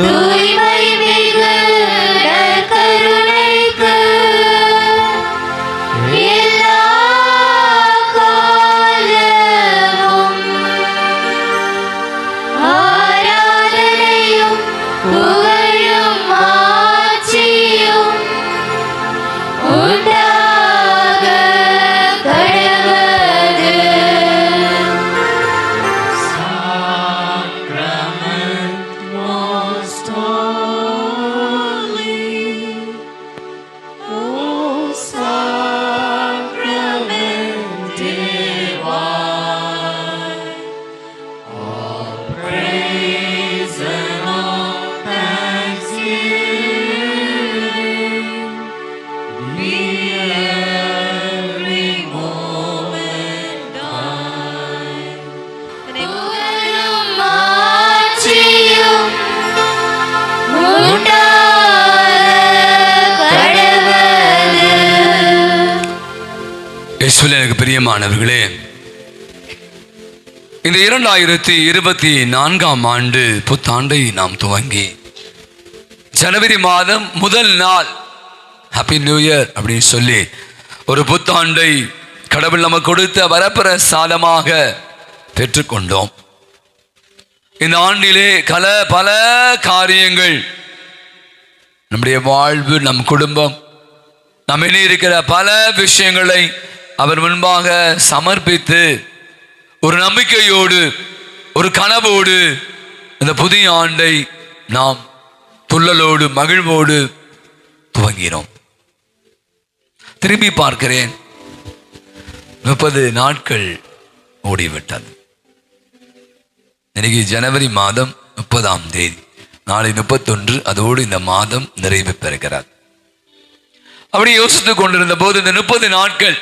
தூய்மை மிகு நற்கருணைக்கு எல்லா காலமும் ஆராதனையும் புகழும் ஆட்சியும் உண்டாக கடவது. எனக்கு பிரியமானவர்களே, இந்த 2024ஆம் ஆண்டு புத்தாண்டை நாம் துவங்கி ஜனவரி மாதம் முதல் நாள் ஹாப்பி நியூ இயர் அப்படின்னு சொல்லி ஒரு புத்தாண்டை கடவுள் நமக்கு கொடுத்த வரப்பிரசாதமாக பெற்றுக்கொண்டோம். இந்த ஆண்டிலே பல காரியங்கள் நம்முடைய வாழ்வு, நம் குடும்பம், நம்ம இனி இருக்கிற பல விஷயங்களை அவர் முன்பாக சமர்ப்பித்து ஒரு நம்பிக்கையோடு ஒரு கனவோடு இந்த புதிய ஆண்டை நாம் துள்ளலோடு மகிழ்வோடு துவங்கினோம். திரும்பி பார்க்கிறேன், 30 நாட்கள் ஓடிவிட்டது. இன்னைக்கு ஜனவரி மாதம் 30ஆம் தேதி, நாளை 31, அதோடு இந்த மாதம் நிறைவு பெறுகிறார். அப்படி யோசித்துக் கொண்டிருந்த போது இந்த 30 நாட்கள்,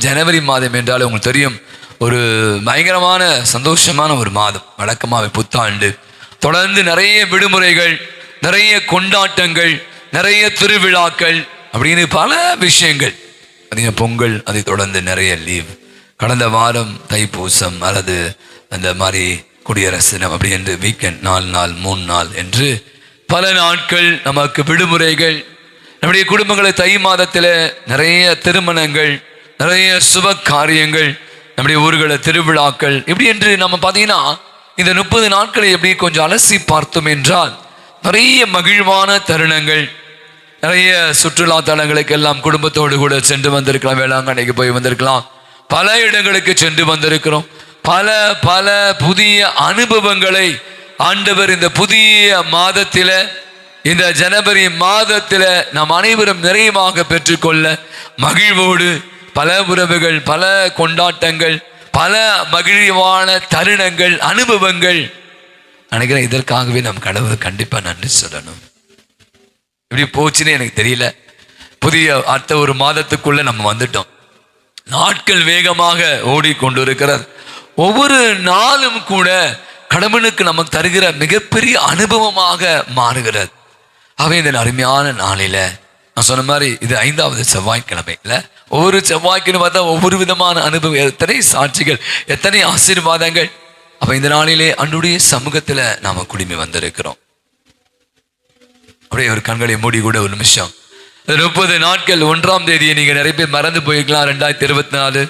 ஜனவரி மாதம் என்றால் உங்களுக்கு தெரியும், ஒரு பயங்கரமான சந்தோஷமான ஒரு மாதம். வழக்கமாக புத்தாண்டு தொடர்ந்து நிறைய விடுமுறைகள், நிறைய கொண்டாட்டங்கள், நிறைய திருவிழாக்கள் அப்படின்னு பல விஷயங்கள். அதிக பொங்கல், அதை தொடர்ந்து நிறைய லீவ். கடந்த வாரம் தைப்பூசம் அல்லது அந்த மாதிரி குடியரசு தினம் அப்படி என்று வீக்கெண்ட் 4 நாள் 3 நாள் என்று பல நாட்கள் நமக்கு விடுமுறைகள். நம்முடைய குடும்பங்களை தை மாதத்தில் நிறைய திருமணங்கள், நிறைய சுப காரியங்கள், நம்முடைய ஊர்களில் திருவிழாக்கள், இப்படி என்று நம்ம பார்த்தீங்கன்னா இந்த 30 நாட்களை எப்படி கொஞ்சம் அலசி பார்த்தோம் என்றால் நிறைய மகிழ்வான தருணங்கள், நிறைய சுற்றுலா தலங்களுக்கு எல்லாம் குடும்பத்தோடு கூட சென்று வந்திருக்கலாம். வேளாங்கண்ணிக்கு போய் வந்திருக்கலாம், பல இடங்களுக்கு சென்று வந்திருக்கிறோம். பல பல புதிய அனுபவங்களை ஆண்டவர் இந்த புதிய மாதத்தில, இந்த ஜனவரி மாதத்தில நாம் அனைவரும் நிறைவாக பெற்றுக்கொள்ள மகிழ்வோடு பல உறவுகள், பல கொண்டாட்டங்கள், பல மகிழ்வான தருணங்கள், அனுபவங்கள். நினைக்கிறேன் இதற்காகவே நம் கடவுள் கண்டிப்பா நன்றி சொல்லணும். இப்படி போச்சுன்னு எனக்கு தெரியல. புதிய அடுத்த ஒரு மாதத்துக்குள்ள நம்ம வந்துட்டோம். நாட்கள் வேகமாக ஓடிக்கொண்டு இருக்கிறது. ஒவ்வொரு நாளும் கூட கடவுளுக்கு நமக்கு தருகிற மிகப்பெரிய அனுபவமாக மாறுகிறது. அவை இந்த அருமையான நாளில நான் சொன்ன மாதிரி இது 5வது செவ்வாய்க்கிழமை இல்ல, ஒவ்வொரு செவ்வாய்க்கிழமை பார்த்தா ஒவ்வொரு விதமான அனுபவம், எத்தனை சாட்சிகள், எத்தனை ஆசீர்வாதங்கள். அப்ப இந்த நாளிலே அன்றைய சமூகத்துல நாம குடிமை வந்திருக்கிறோம். அப்படியே ஒரு கண்களை மூடி கூட ஒரு நிமிஷம். 30 நாட்கள் 1ஆம் தேதியை நீங்க நிறைய பேர் மறந்து போயிருக்கலாம். 2024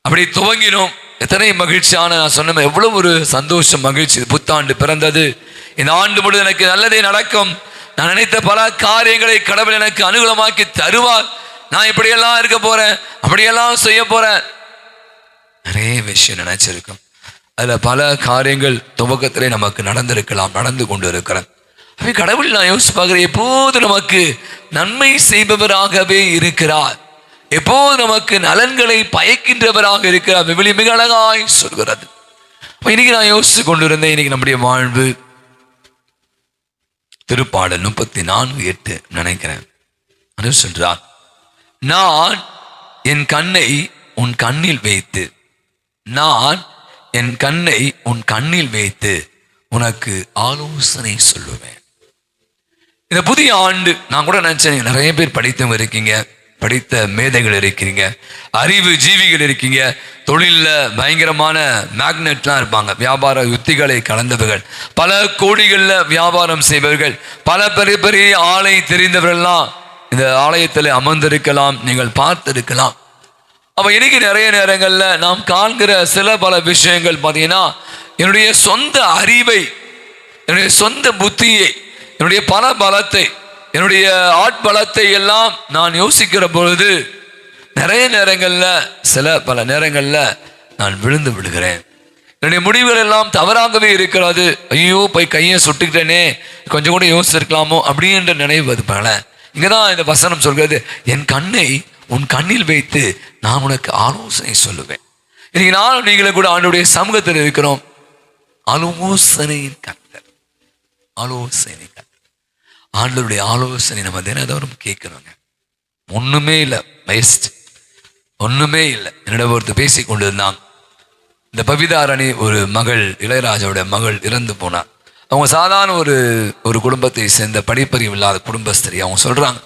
அப்படி துவங்கினோம். எத்தனை மகிழ்ச்சியான, நான் சொன்ன எவ்வளவு ஒரு சந்தோஷம், மகிழ்ச்சி. புத்தாண்டு பிறந்தது. இந்த ஆண்டு முழுவதும் எனக்கு நல்லதே நடக்கும், நான் நினைத்த பல காரியங்களை கடவுள் எனக்கு அனுகூலமாக்கி தருவார், நான் இப்படியெல்லாம் இருக்க போறேன், அப்படியெல்லாம் செய்ய போறேன், நிறைய விஷயம் நினைச்சிருக்கோம். அதுல பல காரியங்கள் துவக்கத்திலே நமக்கு நடந்திருக்கலாம், நடந்து கொண்டு இருக்கிறேன். அப்படி கடவுள் நான் யோசிச்சு பார்க்கிறேன், எப்போது நமக்கு நன்மை செய்பவராகவே இருக்கிறார், எப்போது நமக்கு நலன்களை பயக்கின்றவராக இருக்கிறார். விவிலியம் மிக அழகாய் சொல்கிறது. இன்னைக்கு நான் யோசிச்சு கொண்டிருந்தேன், இன்னைக்கு நம்முடைய வாழ்வு திருப்பாடல் 34:8 நினைக்கிறேன். அது சொல்றார், நான் என் கண்ணை உன் கண்ணில் வைத்து, நான் என் கண்ணை உன் கண்ணில் வைத்து உனக்கு ஆலோசனை சொல்லுவேன். இந்த புதிய ஆண்டு நான் கூட நினைச்சேன், நிறைய பேர் படித்தவங்க இருக்கீங்க, படித்த மேதைகள் இருக்கிறீங்க, அறிவு ஜீவிகள் இருக்கீங்க, தொழிலில் பயங்கரமான மேக்னெட்லாம் இருப்பாங்க, வியாபார யுத்திகளை கலந்தவர்கள், பல கோடிகளில் வியாபாரம் செய்பவர்கள், பல பெரிய பெரிய ஆலை தெரிந்தவர்கள்லாம் இந்த ஆலயத்தில் அமர்ந்திருக்கலாம், நீங்கள் பார்த்திருக்கலாம். அப்போ இன்னைக்கு நிறைய நேரங்களில் நாம் காண்கிற சில பல விஷயங்கள் பார்த்தீங்கன்னா, என்னுடைய சொந்த அறிவை, என்னுடைய சொந்த புத்தியை, என்னுடைய பல பலத்தை, என்னுடைய ஆட்பலத்தை எல்லாம் நான் யோசிக்கிற பொழுது நிறைய நேரங்களில் சில பல நேரங்களில் நான் விழுந்து விடுகிறேன். என்னுடைய முடிவுகள் எல்லாம் தவறாகவே இருக்கிறது. ஐயோ போய் கையை சுட்டுக்கிட்டேனே, கொஞ்சம் கூட யோசிச்சிருக்கலாமோ அப்படின்ற நினைவு பல. இங்கே தான் இந்த வசனம் சொல்கிறது, என் கண்ணை உன் கண்ணில் வைத்து நான் உனக்கு ஆலோசனை சொல்லுவேன். இன்னைக்கு நானும் நீங்களும் கூட ஆண்டவருடைய சமூகத்தில் இருக்கிறோம். ஆலோசனையின் கர்த்தர், ஆலோசனை கர்த்தர். ஆண்டவருடைய ஆலோசனை நம்ம தினதோறும் கேட்கணுங்க. ஒண்ணுமே இல்லை, வேஸ்ட், ஒண்ணுமே இல்லை. என்னிடம் ஒருத்தர் பேசி கொண்டு இருந்தாங்க. இந்த பவிதாரணி ஒரு மகள், இளையராஜாவோட மகள் இறந்து போனார். அவங்க சாதாரண ஒரு குடும்பத்தை சேர்ந்த படிப்பறிவு இல்லாத குடும்பஸ்திரி. அவங்க சொல்றாங்க,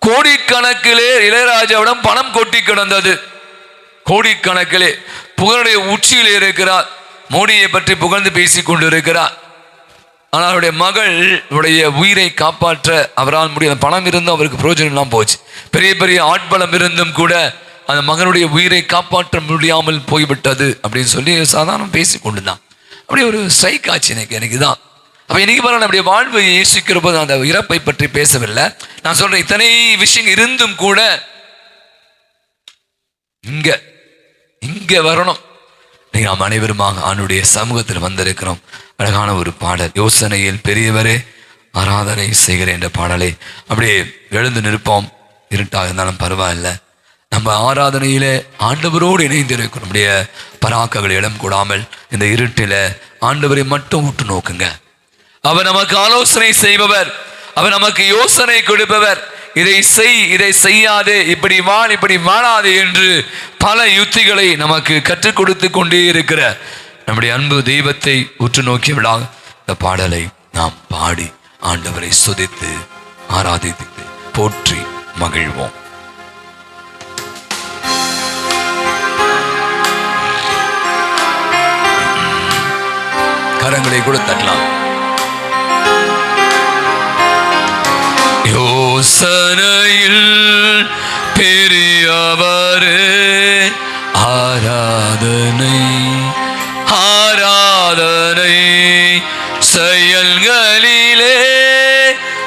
கோடிக்கணக்கிலே இளையராஜாவிடம் பணம் கொட்டி கிடந்தது. கோடிக்கணக்கிலே புகழுடைய உச்சியில் இருக்கிறார். மோடியை பற்றி புகழ்ந்து பேசி கொண்டு இருக்கிறார். ஆனால் அவருடைய மகளுடைய உயிரை காப்பாற்ற அவரால் முடியும். பணம் இருந்தும் அவருக்கு பிரயோஜனம் எல்லாம் போச்சு. பெரிய பெரிய ஆட்பலம் இருந்தும் கூட அந்த மகனுடைய உயிரை காப்பாற்ற முடியாமல் போய்விட்டது அப்படின்னு சொல்லி சாதாரண பேசி கொண்டுதான். அப்படி ஒரு ஸ்ட்ரைக் ஆச்சு எனக்கு தான். அப்போ இன்னைக்கு பாருங்க, நம்முடைய வாழ்வை யோசிக்கிற போது அந்த இறப்பை பற்றி பேசவில்லை. நான் சொல்றேன், இத்தனை விஷயம் இருந்தும் கூட இங்க வரணும். நீங்க நாம் அனைவருமாக ஆண்டுடைய சமூகத்தில் வந்திருக்கிறோம். அழகான ஒரு பாடல், யோசனையில் பெரியவரே ஆராதனை செய்கிறேன் என்ற பாடலை அப்படியே எழுந்து நிற்போம். இருட்டாக இருந்தாலும் பரவாயில்லை, நம்ம ஆராதனையிலே ஆண்டவரோடு இணைந்து இருக்கிறோம். நம்முடைய பராக்குகளை இடம் கூடாமல் இந்த இருட்டில ஆண்டவரை மட்டும் விட்டு நோக்குங்க. அவர் நமக்கு ஆலோசனை செய்பவர், அவர் நமக்கு யோசனை கொடுப்பவர். இதை செய், இதை செய்யாதே, இப்படி வாழ், இப்படி வாழாதே என்று பல யுத்திகளை நமக்கு கற்றுக் கொடுத்து கொண்டே இருக்கிற நம்முடைய அன்பு தெய்வத்தை உற்று நோக்கியவளாக இந்த பாடலை நாம் பாடி ஆண்டவரை சுதித்து ஆராதித்து போற்றி மகிழ்வோம். கரங்களை கூட தட்டலாம். யோசனையில் பெரியவரே ஆராதனை, ஆராதனை செயல்களிலே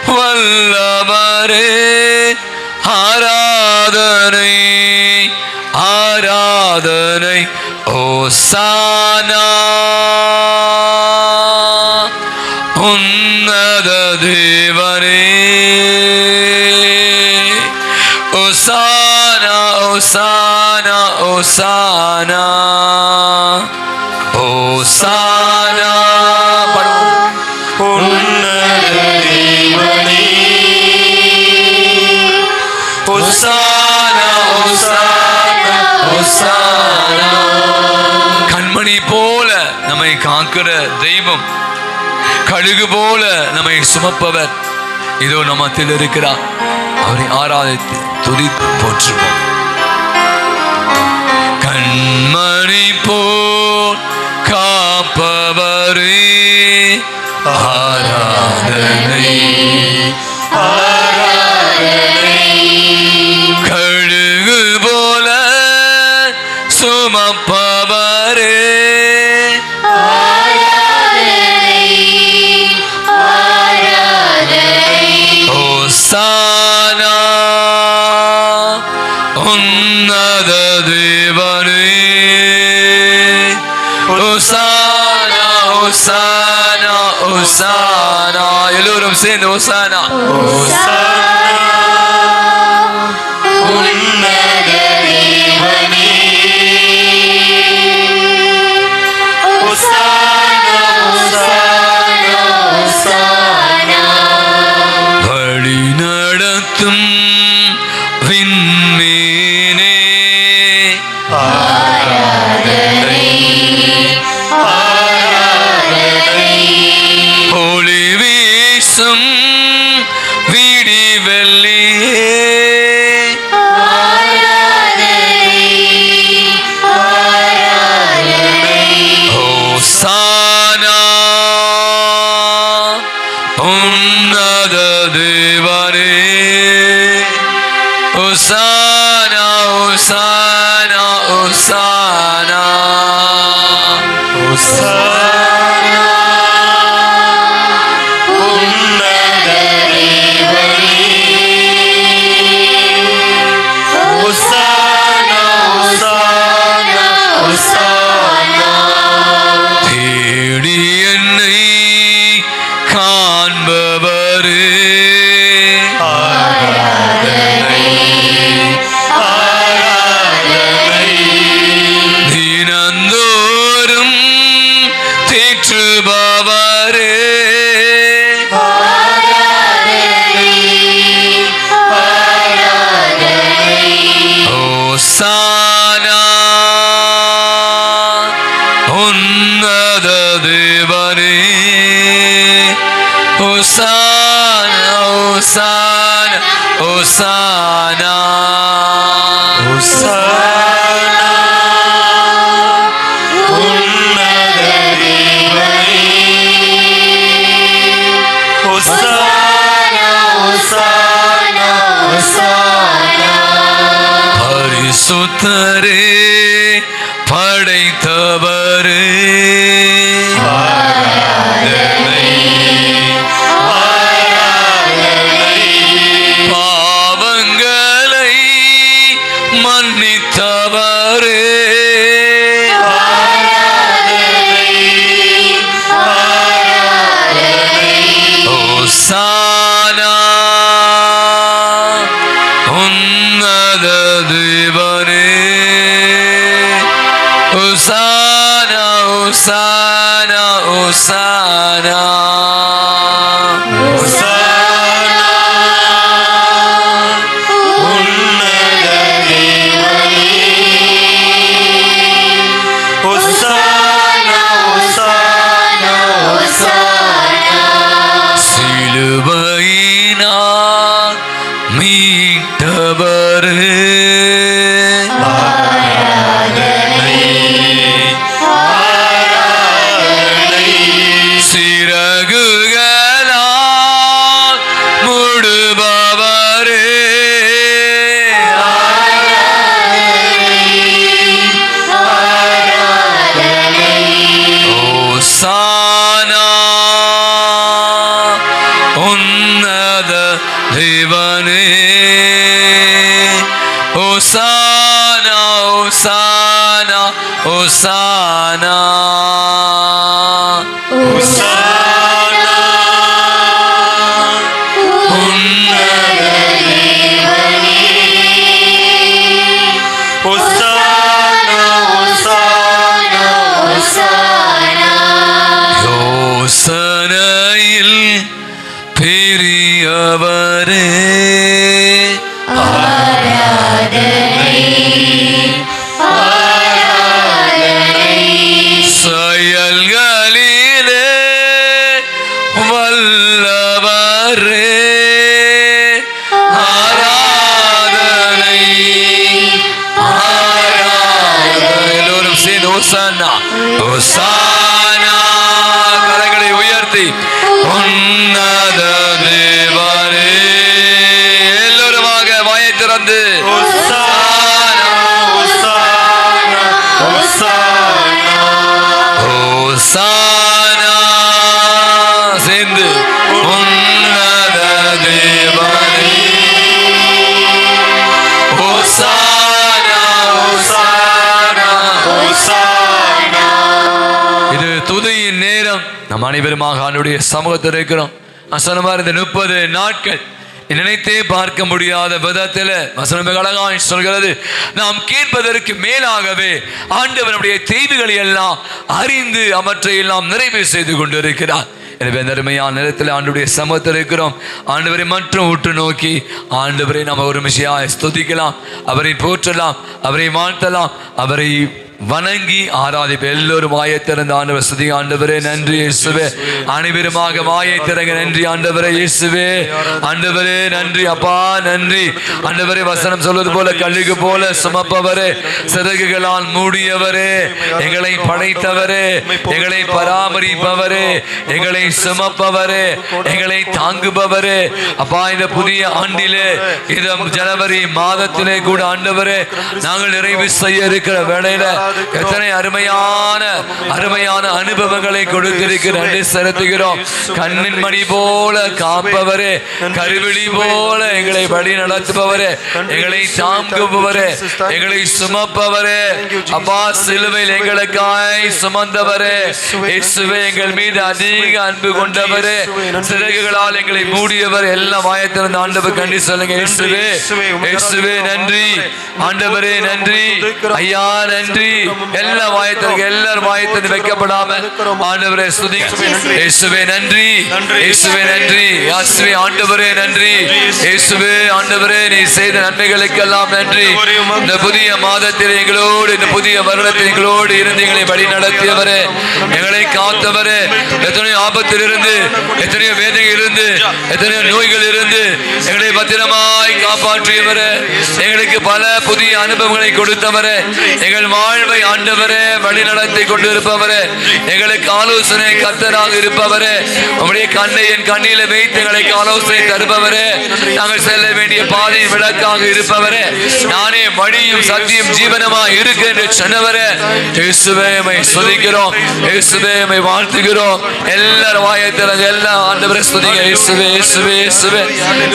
வல்லவரே ஆராதனை, ஆராதனை ஓசானா உன்னத தேவனே ஓசானா, ஓசானா, ஓசானா, ஓசானா. உன்னத தேவனே ஓசானா, ஓசானா, ஓசானா. கண்மணி போல நம்மை காக்கிற தெய்வம், கழுகு போல நம்மை சுமப்பவர் இதோ நம்மத்தில் இருக்கிறார். அவரை ஆராதித்து துதித்து போற்றுவோம். கண்மணி போல் காப்பவரே ஆராதனை, ஆராதனை கழுகு போல சுமப்பவரே ஓசானா உன்னத தேவனே ஓசானா, ஓசானா, ஓசானா. எல்லோரும் சேர்ந்து ஓசானா, உன்னத தேவனே ஓசானா, ஓசானா, ஓசானா. வழி நடத்தும் விண்மீனே ஆராதனை, ஆராதனை ஒளி வீசும் விடி வெள்ளியே உன்னத தேவனே ஓசானா ஓசானா ஓசானா ஓசானா உன்னத தேவனே ஓசானா ஓசானா ஓசானா தேடி என்னை காண்பவரே ஆராதனை ஆராதனை தினந்தோறும் தேற்றுபவரே ஓசானா உன்னத தேவனே ஓசானா ஓசானா ஓசானா ஓசானா உன்னத தேவனே ஓசானா ஓசானா ஓசானா பரிசுத்தரே படைத்தவரே ஆராதனை ஆராதனை பாவங்களை மன்னித்தவரே ஓசானா உன்னத தேவனே ஓசானா ஓசானா ஓசானா ஓசானா உன்னத தேவனே ஓசானா ஓசானா ஓசானா சிலுவையினால் மீட்டவரே ஆராதனை ஆராதனை சிறகுகளால் மூடுபவரே ஓசானா உன்னத தேவனே ஓசானா ஓசானா ஓசானா ஓசானா உன்னத தேவனே ஓசானா ஓசானா ஓசானா யோசனையில் பெரியவரே ஆராதனை ஆராதனை செயல்களிலே வல்லவரே ஆராதனை ஆராதனை எல்லோரும் சேர்ந்து ஓசானா ஓசானா கரங்களை உயர்த்தி உன்னத தேவனே எல்லோருமாக வாயை திறந்து ஓசானா ஓசானா ஓசானா ஓசானா சேர்ந்து உன்னத தேவனே ஓசானா ஓசானா ஓசானா இது துதியின் நேரம். நம் அனைவருமாக ஆண்டுடைய சமூகத்தில் இருக்கிறோம். நான் சொன்ன மாதிரி இந்த 30 நாட்கள் நினைத்தே பார்க்க முடியாத விதத்தில் வசனம் மிக அழகாய் சொல்கிறது, நாம் கேட்பதற்கு மேலாகவே ஆண்டவர் நம்முடைய தேவைகளை எல்லாம் அறிந்து அவற்றை எல்லாம் நிறைவு செய்து கொண்டிருக்கிறார். எனவே அந்த அருமையான நேரத்தில் ஆண்டவருடைய சமூகத்தில் இருக்கிறோம். ஆண்டவரை மட்டும் உற்று நோக்கி ஆண்டவரை நாம் ஒரு மிஷியாய் ஸ்துதிக்கலாம், அவரை போற்றலாம், அவரை வாழ்த்தலாம், அவரை வணங்கி ஆராதிப்ப. எல்லோரும் வாயை திறந்த ஆண்டவர் ஸ்துதி. ஆண்டவரே நன்றி இயேசுவே. அனைவருமாக வாயை திறங்க. நன்றி ஆண்டவரே இயேசுவே. ஆண்டவரே நன்றி அப்பா, நன்றி ஆண்டவரே. வசனம் சொல்வது போல கல்லுக்கு போல சுமப்பவரே, சிறகுகளால் மூடியவரே, எங்களை படைத்தவரே, எங்களை பராமரிப்பவரே, எங்களை சுமப்பவரே, எங்களை தாங்குபவரே அப்பா. இந்த புதிய ஆண்டிலே இந்த ஜனவரி மாதத்திலே கூட ஆண்டவரே நாங்கள் நிறைவு செய்ய இருக்கிற வேளையில எத்தனை அருமையான அருமையான அனுபவங்களை கொடுத்திருக்கிற நன்றி செலுத்துகிறோம். கண்ணின் மணி போல காப்பவரே, கருவிழி போல எங்களை வழி நடத்துபவரே, எங்களை தாங்குபவரே, எங்களை சுமப்பவரே அப்பா. சிலுவையில் எங்களுக்காய் சுமந்தவரே இயேசுவே. எங்கள் மீது அதிக அன்பு கொண்டவரே, சிறகுகளால் எங்களை மூடியவர். எல்லாம் வாயத்திலிருந்து ஆண்டவர் கண்டி சொல்லுங்க. இயேசுவே இயேசுவே நன்றி ஆண்டவரே, நன்றி ஐயா, நன்றி. எல்லா வாயத்திற்கு எல்லாரும் வாயத்திற்கு வைக்கப்படாம ஆண்டவரே ஸ்துதி. இயேசுவே நன்றி, இயேசுவே நன்றி, இயேசுவே ஆண்டவரே நன்றி, இயேசுவே ஆண்டவரே நீ செய்த நன்மைகளுக்கு எல்லாம் நன்றி. இந்த புதிய மாதத்தில் எங்களோடு, இந்த புதிய வருடத்தில் எங்களோடு இருந்து எங்களை வழி நடத்தியவரே, எங்களை காத்தவரே, எத்தனையோ ஆபத்தில் இருந்து, எத்தனையோ வேதனை இருந்து, எத்தனையோ நோய்கள் இருந்து எங்களை பத்திரமாய் காப்பாற்றியவரே, எங்களுக்கு பல புதிய அனுபவங்களை கொடுத்தவரே, எங்கள் வாழ்வை ஆண்டவரே வழி நடத்தி கொண்டிருப்பவரே, எங்களுக்கு ஆலோசனை கர்த்தராக இருப்பவரே, உம்முடைய கண்ணை என் கண்ணில வைத்து எங்களுக்கு ஆலோசனை தருபவரே, நாங்கள் செல்ல வேண்டிய பாதையின் விளக்காக இருப்பவரே, நானே வழியும் சத்தியம் ஜீவனமாய் இருக்கு என்று சொன்னவரே, இயேசுவே உம்மை ஸ்துதிக்கிறோம், இயேசுவே உம்மை வாழ்த்துகிறோம். எல்லாரும் வாயத்திறங்க, எல்லாம் ஆண்டவரே ஸ்துதிங்க. இயேசுவே இயேசுவே இயேசுவே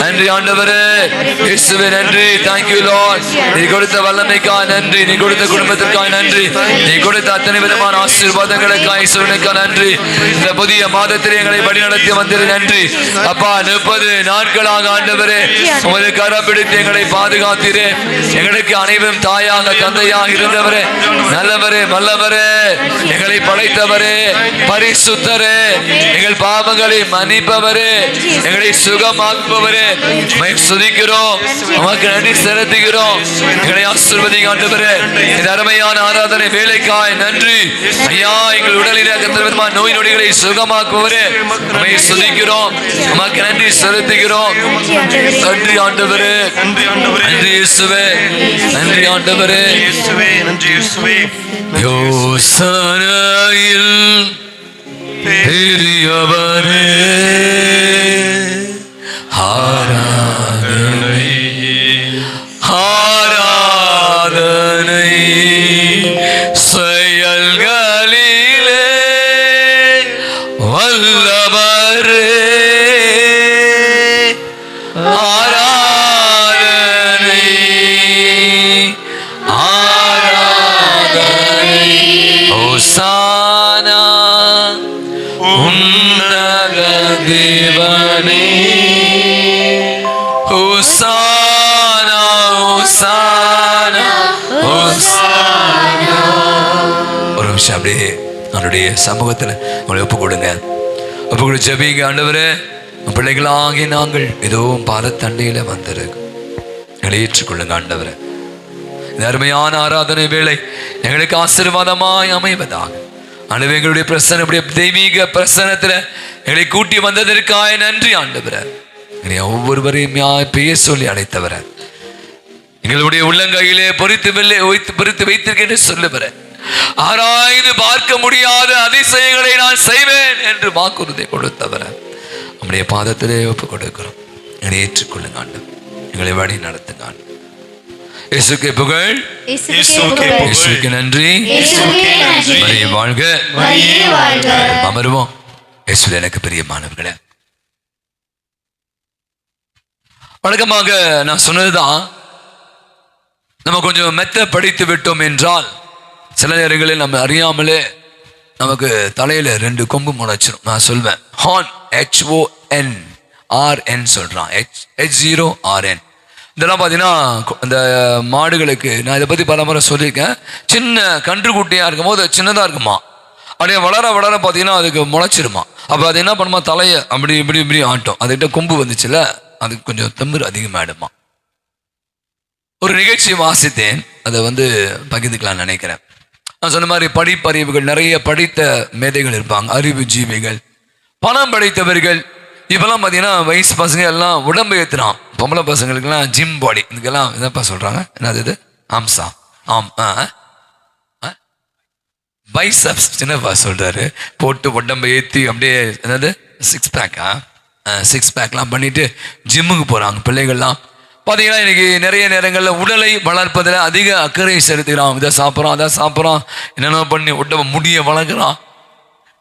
நன்றி ஆண்டவரே, இயேசுவே நன்றி. Thank you Lord. நீ கொடுத்த வல்லமைக்காக நன்றி, நீ கொடுத்த குடும்பத்திற்காக நன்றி, நீ கொடுத்த அத்தனை விதமான ஆசீர்வாதங்களுக்காக இயேசுவுக்கு நன்றி. இந்த புதிய மாதத்தில் எங்களை வழிநடத்தி வந்தது நன்றி அப்பா. 30 நாட்களாக ஆண்டவரே உமது கரம் பிடித்து எங்களை பாதுகாத்தீரே, எங்களுக்கு அனைவரும் தாயாக தந்தையாக இருந்தவரே, நல்லவரே வல்லவரே, எங்களை படைத்தவரே, பரிசுத்தரே, எங்கள் பாவங்களை மன்னிப்பவரே, எங்களை சுகமாக்குபவரே, உம்மை துதிக்கிறோம், உமக்கு நன்றி செலுத்துகிறோம். எங்களை ஆசீர்வதிங்க ஆண்டவரே. இந்த அருமையான ஆராதனை வேலைக்காய் நன்றி ஐயா. எங்கள் உடலில் விதமான நோய் நொடிகளை சுகமாக்குவரே, உம்மை துதிக்கிறோம், உமக்கு நன்றி செலுத்துகிறோம். நன்றி ஆண்டவரே, நன்றி இயேசுவே, நன்றி ஆண்டவரே, யோசனையில் பெரியவரே, ஆராதனை ஆராதனை செயல்களிலே வல்லவரே, ஆராதனை ஆராதனை ஓசானா உன்னத தேவனே, ஓசானா ஓசானா ஓசானா. ஒரு நிமிஷம் அப்படியே அவருடைய சமூகத்தில் உங்களை ஒப்பு கொடுங்க, ஒப்பு கொடு ஜெபிங்க. ஆண்டவரே பிள்ளைகளாகி நாங்கள் ஏதோ பாரத்தண்டையில வந்திருக்கோம், எங்களை ஏற்றுக்கொள்ளுங்க ஆண்டவரே. இந்த அருமையான ஆராதனை வேளை எங்களுக்கு ஆசீர்வாதமாய் அமைவதாக ஆண்டவரே. எங்களுடைய பிரசன்ன, தெய்வீக பிரசன்னத்துல எங்களை கூட்டி வந்ததற்காக நன்றி ஆண்டவரே. எங்களை ஒவ்வொருவரையும் பெயர் சொல்லி அழைத்தவர, எங்களுடைய உள்ளங்கையிலே பொறித்து வைத்திருக்கேன் சொல்லுவர, ஆராய்ந்து பார்க்க முடியாத அதிசயங்களை நான் செய்வேன் என்று வாக்குறுதி கொடுத்தவர, நம்முடைய பாதத்திலே ஒப்பு கொடுக்கிறோம். எங்களை ஏற்றுக்கொள்ளுங்க ஆண்டவர், எங்களை வழி நடத்துங்க. இயேசுவுக்கே புகழ், இயேசுவுக்கு நன்றி, வாழ்க. அமருவோம். இயேசுவில் எனக்கு பிரியமானவர்களே, வழக்கமாக நான் சொன்னதுதான், நம்ம கொஞ்சம் மெத்த படித்து விட்டோம் என்றால் சில நேரங்களில் நம்ம அறியாமலே நமக்கு தலையில 2 கொம்பு முளைச்சிடும். நான் சொல்வேன் ஹார்ன், HONRN சொல்றான், H0RN. இதெல்லாம் பார்த்தீங்கன்னா இந்த மாடுகளுக்கு நான் இதை பற்றி பல முறை சொல்லியிருக்கேன். சின்ன கன்றுக்குட்டியாக இருக்கும் போது சின்னதாக இருக்குமா, அப்படியே வளர வளர பார்த்தீங்கன்னா அதுக்கு முளைச்சிருமா. அப்போ அது என்ன பண்ணுமா, தலையை அப்படி இப்படி இப்படி ஆட்டும். அதுக்கிட்ட கொம்பு வந்துச்சுல, அதுக்கு கொஞ்சம் தெம்பு அதிகமாகிடுமா. ஒரு நிகழ்ச்சி வாசித்தேன், அதை பகிர்ந்துக்கலாம்னு நினைக்கிறேன். நான் சொன்ன மாதிரி படிப்பறிவுகள், நிறைய படித்த மேதைகள் இருப்பாங்க, அறிவு ஜீவிகள், பணம் படைத்தவர்கள். இப்பெல்லாம் பார்த்தீங்கன்னா வயசு பசங்க எல்லாம் உடம்பு ஏற்றுறான். பொம்பளை பசங்களுக்கெல்லாம் ஜிம் பாடி, இதுக்கெல்லாம் என்னப்பா சொல்கிறாங்க, என்னது இது, ஆம்சா, ஆம் பைசப்ஸ் சின்னப்பா சொல்கிறாரு, போட்டு உடம்பை ஏற்றி அப்படியே என்னது சிக்ஸ் பேக்லாம் பண்ணிட்டு ஜிம்முக்கு போகிறாங்க பிள்ளைகள்லாம். பார்த்தீங்கன்னா இன்னைக்கு நிறைய நேரங்களில் உடலை வளர்ப்பதில் அதிக அக்கறை செலுத்துகிறான். இதை சாப்பிட்றான், அதை சாப்பிட்றான், என்னென்ன பண்ணி உடம்பை முடிய வளர்க்குறான்.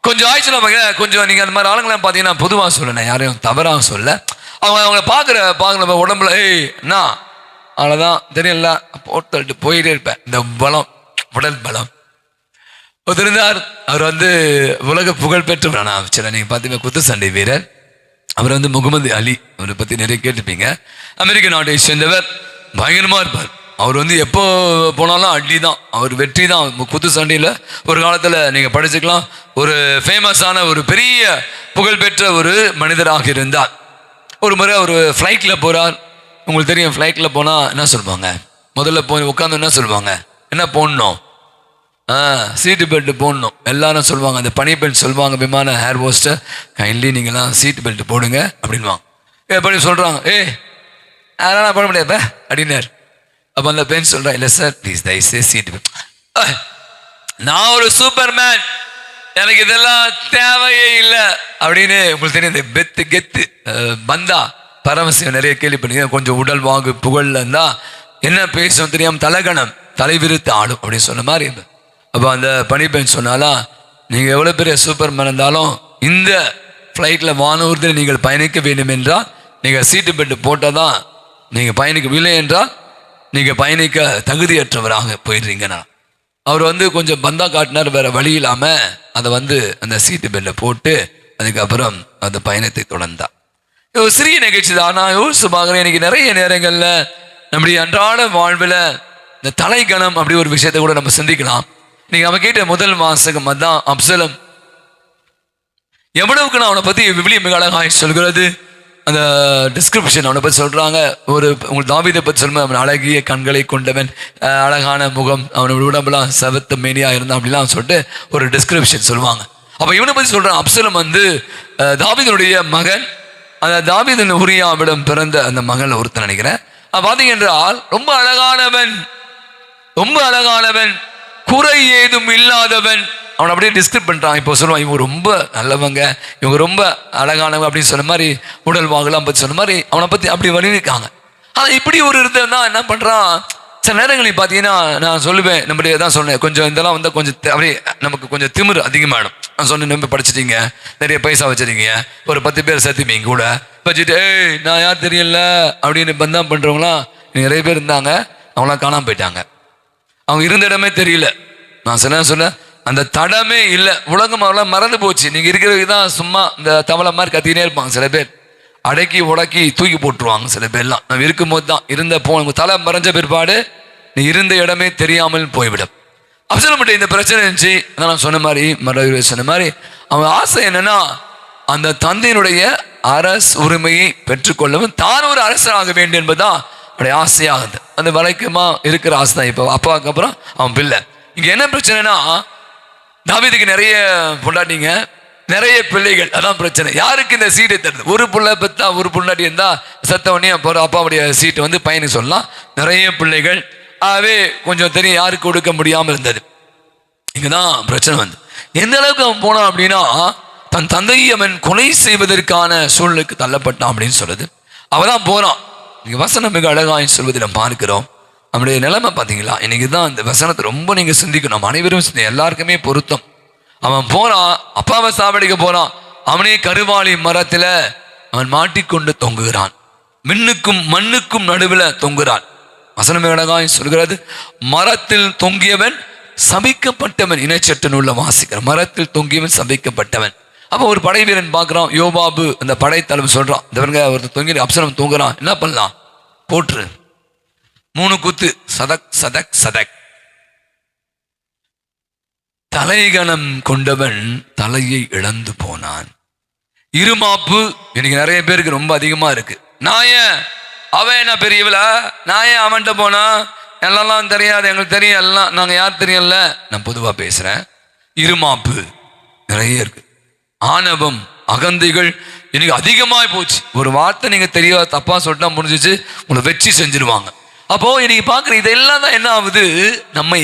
கொஞ்சம் ஆயிடுச்சுன்னா கொஞ்சம் நீங்கள் அந்த மாதிரி ஆளுங்களாம் பார்த்தீங்கன்னா, பொதுவாக சொல்லணும், யாரையும் தவறாக சொல்ல, அவங்க பார்க்குற உடம்புல என்ன அவ்வளோதான் தெரியல போட்டு போயிட்டே இருப்பேன். இந்த பலம், உடல் பலம். ஒருத்தர் இருந்தார், அவர் உலக புகழ் பெற்றவர். சரி, நீங்கள் பார்த்தீங்கன்னா குத்துச்சண்டை வீரர். அவர் முகமது அலி, அவரை பற்றி நிறைய கேட்டுப்பீங்க. அமெரிக்க நாட்டை சேர்ந்தவர், பயங்கரமாக இருப்பார். அவர் எப்போ போனாலும் அடி தான், அவர் வெற்றி தான் குத்து சண்டையில். ஒரு காலத்தில் நீங்கள் படிச்சுக்கலாம், ஒரு ஃபேமஸான ஒரு பெரிய புகழ்பெற்ற ஒரு மனிதராக இருந்தார். ஒரு முறை ஒரு ஃப்ளைட்டில் போகிறார். உங்களுக்கு தெரியும், ஃப்ளைட்டில் போனால் என்ன சொல்லுவாங்க, முதல்ல போய் உட்காந்து என்ன சொல்லுவாங்க, என்ன போடணும், சீட்டு பெல்ட் போடணும் எல்லாரும் சொல்லுவாங்க. அந்த பனிப்பெண் சொல்லுவாங்க, விமான ஏர் ஹோஸ்டர், கைண்ட்லி நீங்களாம் சீட்டு பெல்ட் போடுங்க அப்படின்வாங்க. எப்படி சொல்கிறாங்க, அதெல்லாம் போட முடியாதுப்ப அப்படின்னாரு. அப்போ அந்த பெண் சொல்கிறேன், இல்லை சார் ப்ளீஸ் தயவுசெய்து சீட்டு பெல்ட், நான் ஒரு சூப்பர் மேன், எனக்கு இதெல்லாம் தேவையே இல்லை அப்படின்னு. உங்களுக்கு தெரியும், இந்த பெத்து கெத்து பந்தா பரமசிவம் நிறைய கேள்விப்பட்டீங்க. கொஞ்சம் உடல் வாங்கு புகழ்ல இருந்தா என்ன பேசணும் தெரியாமல் தலகணம் தலைவிரித்து ஆடும் அப்படின்னு சொன்ன மாதிரி. அப்போ அந்த பனிப்பெண் சொன்னாலாம், நீங்கள் எவ்வளோ பெரிய சூப்பர் மேன் இருந்தாலும் இந்த ஃப்ளைட்டில் வானூர்தியில் நீங்கள் பயணிக்க வேண்டும் என்றால் நீங்கள் சீட்டு பெல்ட் போட்டால் தான் நீங்கள் பயணிக்கவில்லை என்றால் நீங்கள் பயணிக்க தகுதியற்றவராக போயிடுறீங்கண்ணா. அவர் கொஞ்சம் பந்தா காட்டினார், வேறு வழி இல்லாமல் அதை அந்த சீட்டு பெல்ட்டை போட்டு அதுக்கப்புறம் அந்த பயணத்தை தொடர்ந்தார். ஒரு சிறிய நிகழ்ச்சி தான். நான் யோசிச்சு பார்க்குறேன், எனக்கு நிறைய நேரங்களில் நம்முடைய அன்றாட வாழ்வில் இந்த தலைகணம் அப்படி ஒரு விஷயத்தை கூட நம்ம சிந்திக்கலாம். நீங்கள் நம்ம கேட்ட முதல் வாசகம் அதான், அப்சலம் எவ்வளவுக்கு நான் அவனை பற்றி விவிலியம் மிக அழகாக சொல்கிறது. அந்த டிஸ்கிரிப்ஷன் அவனை பற்றி சொல்கிறாங்க. உங்களுக்கு தாவீதை பற்றி சொல்லும்போது, அவன் அழகிய கண்களை கொண்டவன், அழகான முகம், அவனோட உடம்புலாம் செவத்த மேனியாக இருந்தான் அப்படிலாம் சொல்லிட்டு ஒரு டிஸ்கிரிப்ஷன் சொல்லுவாங்க. அப்போ இவனை பற்றி சொல்கிறான், அப்சலம் தாவீதனுடைய மகன். அந்த தாவீதின் உரியாவிடம் பிறந்த அந்த மகள் ஒருத்தன் நினைக்கிறேன். பார்த்தீங்க என்றால் ரொம்ப அழகானவன், குறை ஏதும் இல்லாதவன். அவனை அப்படியே டிஸ்கிரைப் பண்ணுறான். இப்போ சொல்லுவான், இவங்க ரொம்ப நல்லவங்க, இவங்க ரொம்ப அழகானவங்க அப்படின்னு சொன்ன மாதிரி, உடல் வாங்கலாம் பற்றி சொன்ன மாதிரி அவனை பற்றி அப்படி வர்ணிக்காங்க. ஆனால் இப்படி ஒரு இருந்தவன்னா என்ன பண்ணுறான், சில நேரங்களில் பார்த்தீங்கன்னா நான் சொல்லுவேன், நம்முடைய தான் சொன்னேன், கொஞ்சம் இதெல்லாம் கொஞ்சம் அப்படியே நமக்கு கொஞ்சம் திமிரு அதிகமாகிடும். நான் சொன்னேன், நம்ப படிச்சிட்டீங்க, நிறைய பைசா வச்சுருக்கீங்க, ஒரு 10 பேர் சேர்த்துப்பீங்க கூட வச்சுட்டு, நான் யார் தெரியல அப்படின்னு பந்தம் பண்ணுறவங்களாம் நிறைய பேர் இருந்தாங்க. அவங்களாம் காணாமல் போயிட்டாங்க, அவங்க இருந்த இடமே தெரியல. நான் சொன்ன அந்த தடமே இல்லை, உலகம் அவெல்லாம் மறந்து போச்சு. நீங்கள் இருக்கிறதுக்கு தான் சும்மா இந்த தவளை மாதிரி கத்திக்கினே இருப்பாங்க. சில பேர் அடக்கி உடக்கி தூக்கி போட்டுருவாங்க. சில பேர்லாம் நம்ம இருக்கும்போது தான் உங்கள் தலை மறைஞ்ச பிற்பாடு நீ இருந்த இடமே தெரியாமல் போய்விடும். அப்சலோம் இந்த பிரச்சனை இருந்துச்சு. அதான் நான் சொன்ன மாதிரி அவன் ஆசை என்னன்னா, அந்த தந்தையினுடைய அரசு உரிமையை பெற்றுக்கொள்ளவும் தான் ஒரு அரசராக வேண்டும் என்பதுதான் அவனுடைய ஆசையாகுது. அந்த வழக்கமா இருக்கிற ஆசை தான். இப்போ அப்பாவுக்கு அப்புறம் அவன் பிள்ளை. இங்க என்ன பிரச்சனைனா, தாவீதுக்கு நிறைய பொண்டாட்டிங்க, நிறைய பிள்ளைகள், அதான் பிரச்சனை. யாருக்கு இந்த சீட்டை தருது? ஒரு புள்ள பெத்தா ஒரு பொண்டாட்டி இருந்தா செத்தவனே அப்பாவுடைய சீட்டு பையனுக்கு சொல்லலாம். நிறைய பிள்ளைகள், ஆகவே கொஞ்சம் தெரியும் யாருக்கு கொடுக்க முடியாமல் இருந்தது. இங்கதான் பிரச்சனை எந்த அளவுக்கு அவன் போனான் அப்படின்னா, தன் தந்தையை அவன் கொலை செய்வதற்கான சூழலுக்கு தள்ளப்பட்டான் அப்படின்னு சொல்லுது. அவதான் போறான். நீங்க வசனம் மிக அழகாய் சொல்வதை நம்ம பார்க்கிறோம். நம்முடைய நிலைமை பார்த்தீங்களா? இன்னைக்கு தான் இந்த வசனத்தை ரொம்ப நீங்க சிந்திக்கணும். அனைவரும் எல்லாருக்குமே பொருத்தம். அவன் போறான், அப்பாவை சாவடிக்க போறான். அவனே கருவாளி மரத்துல அவன் மாட்டிக்கொண்டு தொங்குகிறான். மின்னுக்கும் மண்ணுக்கும் நடுவில் தொங்குகிறான். வசனம் அழகாய் சொல்கிறது, மரத்தில் தொங்கியவன் சபிக்கப்பட்டவன். இணைச்சட்ட நூல்ல வாசிக்கிறான், மரத்தில் தொங்கியவன் சபிக்கப்பட்டவன். அப்போ ஒரு படை வீரன் பார்க்குறான், யோபாபு அந்த படைத்தலைவர் சொல்றான், இந்த ஒருத்தர் தொங்கி அப்சலம் தூங்குறான், என்ன பண்ணலாம், போட்டுரு 3 குத்து, சதக் சதக் சதக். தலைகணம் கொண்டவன் தலையை இழந்து போனான். இருமாப்பு எனக்கு நிறைய பேருக்கு ரொம்ப அதிகமா இருக்கு. நான் ஏன் அவன் என்ன பெரியவளா, நான் ஏன் அவன்கிட்ட போனா, எல்லாம் தெரியாது, எங்களுக்கு தெரியும் எல்லாம், நாங்கள் யார் தெரியல. நான் பொதுவாக பேசுகிறேன். இருமாப்பு நிறைய இருக்கு. ஆணவம், அகந்தைகள் எனக்கு அதிகமாய் போச்சு. ஒரு வார்த்தை நீங்கள் தெரியாத தப்பா சொல்லிட்டா முடிஞ்சிச்சு, உங்களை வச்சு செஞ்சிருவாங்க. அப்போ இன்னைக்கு பார்க்குற இதெல்லாம் தான் என்ன ஆகுது, நம்மை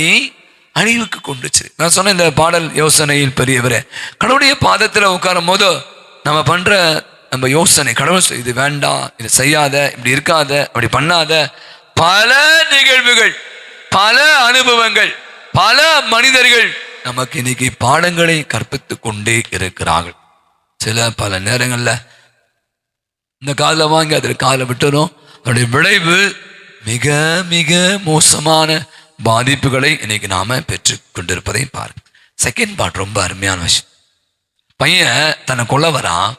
அழிவுக்கு கொண்டுச்சு. நான் சொன்ன இந்த பாடல் யோசனையில் பெரியவரே, கடவுளுடைய பாதத்தில் உட்காரும் போது நம்ம பண்ற நம்ம யோசனை, கடவுள் இது வேண்டாம், இது செய்யாத, இப்படி இருக்காத, அப்படி பண்ணாத, பல நிகழ்வுகள், பல அனுபவங்கள், பல மனிதர்கள் நமக்கு இன்னைக்கு பாடங்களை கற்பித்து கொண்டே இருக்கிறார்கள். சில பல நேரங்கள்ல இந்த காலில் வாங்கி அதில் காலை விட்டுரும். அதனுடைய விளைவு மிக மிக மோசமான பாதிப்புகளை இன்னைக்கு நாம பெற்று கொண்டிருப்பதை பாருங்க. செகண்ட் பார்ட் ரொம்ப அருமையான விஷயம். பையன் தன்னை கொல்ல வரான்.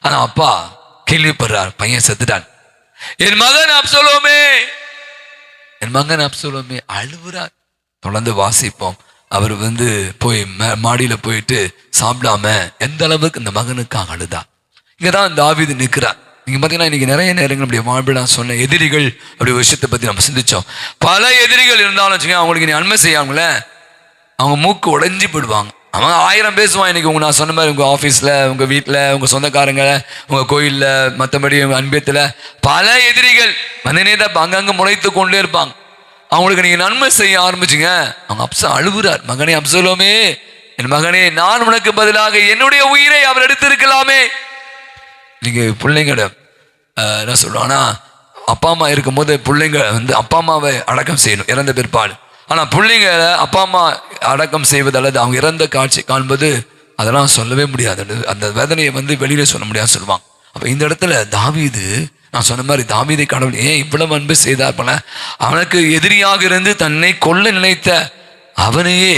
ஆனா அப்பா கேள்விப்படுறார், பையன் செத்துட்டான். என் மகன் அப்சலோமே, என் மகன் அப்சலோமே அழுவுறார். தொடர்ந்து வாசிப்போம். அவர் போய் மாடியில போயிட்டு சாப்பிடாம எந்த அளவுக்கு இந்த மகனுக்காக அழுதா. இங்கதான் தாவீது நிற்கிறார். நீங்க பாத்தீங்கன்னா இன்னைக்கு நிறைய நேரங்கள் அப்படி வாழ்வில் நான் சொன்ன எதிரிகள் அப்படி விஷயத்தை பத்தி நம்ம சிந்திச்சோம். பல எதிரிகள் இருந்தாலும் வச்சுக்கோங்க, அவங்களுக்கு நீ நன்மை செய்யாமல அவங்க மூக்கு உடைஞ்சி போயிடுவாங்க. அவங்க 1000 பேசுவான். இன்னைக்கு நான் சொன்ன மாதிரி உங்க ஆஃபீஸில், உங்க வீட்டில், உங்க சொந்தக்காரங்க, உங்க கோயிலில், மற்றபடி உங்க அன்பியத்தில் பல எதிரிகள் மனிதனை அங்கங்கே முளைத்து கொண்டே இருப்பாங்க. அவங்களுக்கு நீங்க நன்மை செய்ய ஆரம்பிச்சுங்க, அவங்க அழுவுறார். மகனே அப்சலோமே, என் மகனே, நான் உனக்கு பதிலாக என்னுடைய உயிரை அவர் எடுத்திருக்கலாமே. நீங்க பிள்ளைங்கள என்ன சொல்றாங்கன்னா, அப்பா அம்மா இருக்கும்போது பிள்ளைங்க அப்பா அம்மாவை அடக்கம் செய்யணும் இறந்த பிற்பாடு. ஆனா பிள்ளைங்க அப்பா அம்மா அடக்கம் செய்வது அல்லது அவங்க இறந்த காட்சி காண்பது அதெல்லாம் சொல்லவே முடியாது. அந்த வேதனையை வெளியில சொல்ல முடியாது சொல்லுவாங்க. அப்ப இந்த இடத்துல தாவீது, நான் சொன்ன மாதிரி தாவீதை கடவுள் ஏன் இவ்வளவு அன்பு செய்தார் போல, அவனுக்கு எதிரியாக இருந்து தன்னை கொல்ல நினைத்த அவனையே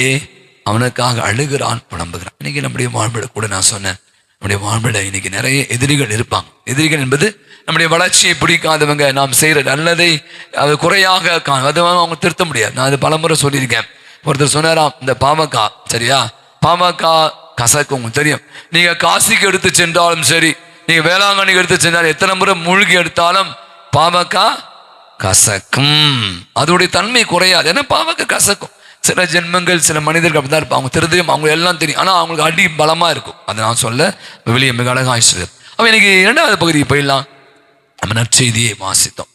அவனுக்காக அழுகிறான், புலம்புகிறான். இன்னைக்கு நம்முடைய வாழ்வில் கூட நான் சொன்னேன், நம்முடைய வாழ்வில் இன்னைக்கு நிறைய எதிரிகள் இருப்பாங்க. எதிரிகள் என்பது நம்முடைய வளர்ச்சியை பிடிக்காதவங்க, நாம் செய்யற நல்லதை அது குறையாக அது அவங்க திருத்த முடியாது. நான் அது பலமுறை சொல்லியிருக்கேன். ஒருத்தர் சொன்னாராம், இந்த பாவக்கா சரியா, பாவக்கா கசக்கு உங்களுக்கு தெரியும். நீங்க காசிக்கு எடுத்து சென்றாலும் சரி, நீங்க வேளாங்கண்ணிக்கு எடுத்து சென்றாலும், எத்தனை முறை மூழ்கி எடுத்தாலும் பாவக்கா கசக்கும். அதோடைய தன்மை குறையாது. ஏன்னா பாவக்கா கசக்கும். சில ஜென்மங்கள் சில மனிதர்கள் அப்படிதான் இருப்பாங்க. அவங்க தெரியும், அவங்க எல்லாம் தெரியும், ஆனா அவங்களுக்கு அடி பலமா இருக்கும். அதை நான் சொல்ல வெளியே மிக அழகாக சொல்லுது. அவ இன்னைக்கு 2வது பகுதிக்கு போயிடலாம். நம்ம நற்செய்தியை வாசித்தோம்.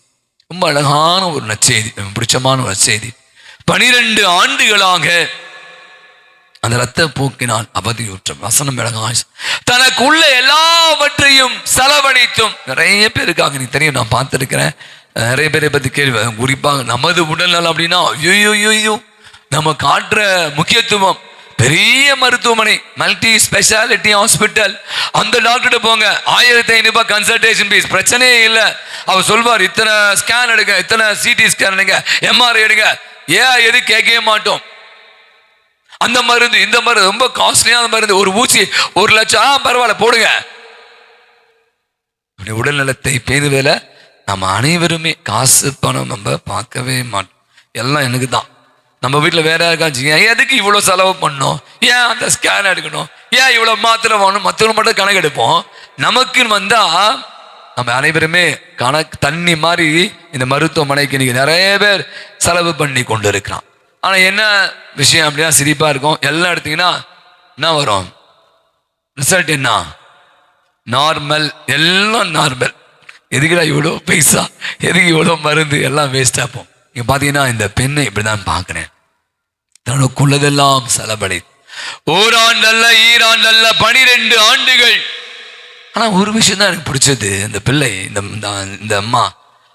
ரொம்ப அழகான ஒரு நற்செய்தி, பிடிச்சமான ஒரு நற்செய்தி. 12 ஆண்டுகளாக அந்த இரத்த போக்கினால் அவதியுற்ற வசனம் அழகாய், தனக்குள்ள எல்லாவற்றையும் செலவழித்தும். நிறைய பேருக்காக நீ தெரியும், நான் பார்த்துருக்கிறேன். நிறைய பேரை பத்தி கேள்வி, குறிப்பாக நமது உடல்நலம் அப்படின்னா ஐயோ நம்ம காட்டுற முக்கியத்துவம். பெரிய மருத்துவமனை, மல்டி ஸ்பெஷாலிட்டி ஹாஸ்பிட்டல், அந்த டாக்டர்கிட்ட போங்க, 1500 ரூபாய் கன்சல்டேஷன் ஃபீஸ், பிரச்சனையே இல்லை. அவர் சொல்வார், இத்தனை ஸ்கேன் எடுங்க, இத்தனை சிடி ஸ்கேன் எடுங்க, எம்ஆர்ஐ எடுங்க. ஏன் எது கேட்கவே மாட்டோம். அந்த மருந்து இந்த மருந்து ரொம்ப காஸ்ட்லியான மருந்து, ஒரு ஊசி 1 லட்சம், பரவாயில்ல போடுங்க. உடல் நலத்தை பேணுவதில் நம்ம அனைவருமே காசு பணம் நம்ம பார்க்கவே மாட்டோம். எல்லாம் எனக்கு தான். நம்ம வீட்டில் வேற யாருக்காச்சுங்க, எதுக்கு இவ்வளோ செலவு பண்ணணும், ஏன் அந்த ஸ்கேன் எடுக்கணும், ஏன் இவ்வளோ மாத்திரை வாங்கணும், மற்றவங்க மட்டும் கணக்கு எடுப்போம். நமக்குன்னு வந்தா நம்ம அனைவருமே கணக்கு தண்ணி மாதிரி இந்த மருத்துவமனைக்கு இன்னைக்கு நிறைய பேர் செலவு பண்ணி கொண்டு இருக்கிறான். ஆனா என்ன விஷயம் அப்படின்னா சிரிப்பா இருக்கும். எல்லாம் எடுத்தீங்கன்னா என்ன வரும் ரிசல்ட், என்ன நார்மல், எல்லாம் நார்மல். எதுக்குடா இவ்வளோ பைசா, எதுக்கு இவ்வளோ மருந்து, எல்லாம் வேஸ்டா போகும். இங்க பாத்தீங்கன்னா இந்த பெண்ணை இப்படிதான் பார்க்கிறேன், தனக்குள்ளதெல்லாம் செலவழி. 1 ஆண்டு அல்ல, 2 ஆண்டு அல்ல, 12 ஆண்டுகள். ஆனா ஒரு விஷயம் தான் எனக்கு பிடிச்சது, இந்த பிள்ளை, இந்த அம்மா,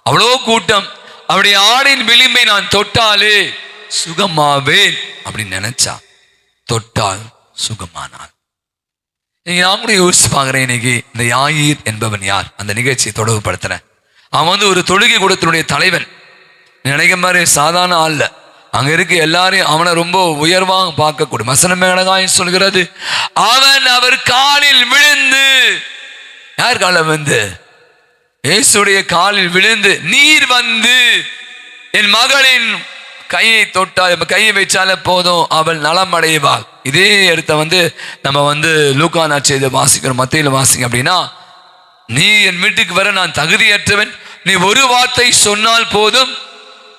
அவ்வளோ கூட்டம், அவருடைய ஆடின் விளிம்பை நான் தொட்டாலே சுகமாவேன் அப்படின்னு நினைச்சா, தொட்டால் சுகமானாள். நான் கூட யோசிச்சு பாக்குறேன், இன்னைக்கு இந்த யாயீர் என்பவன் யார், அந்த நிகழ்ச்சியை தொடர்புபடுத்துறேன். அவன் ஒரு தொழுகை கூடத்தினுடைய தலைவன். நினைக்கிற மாதிரி சாதாரண ஆள்ல, அங்க இருக்க எல்லாரையும் அவனை ரொம்ப உயர்வாக பார்க்கக்கூடிய வசனம் அழகாய் சொல்கிறது, அவன் அவர் காலில் விழுந்து, யார் காலில் இயேசுடைய காலில் விழுந்து, நீர் என் மகளின் கையை தொட்டால், கையை வச்சாலே போதும், அவள் நலம் அடைவாள். இதே இடத்த நம்ம லூக்கா நற்செய்தியை வாசிக்கிறோம், மத்தேயுல வாசிங்க அப்படின்னா, நீ என் வீட்டுக்கு வர நான் தகுதியற்றவன், நீ ஒரு வார்த்தை சொன்னால் போதும்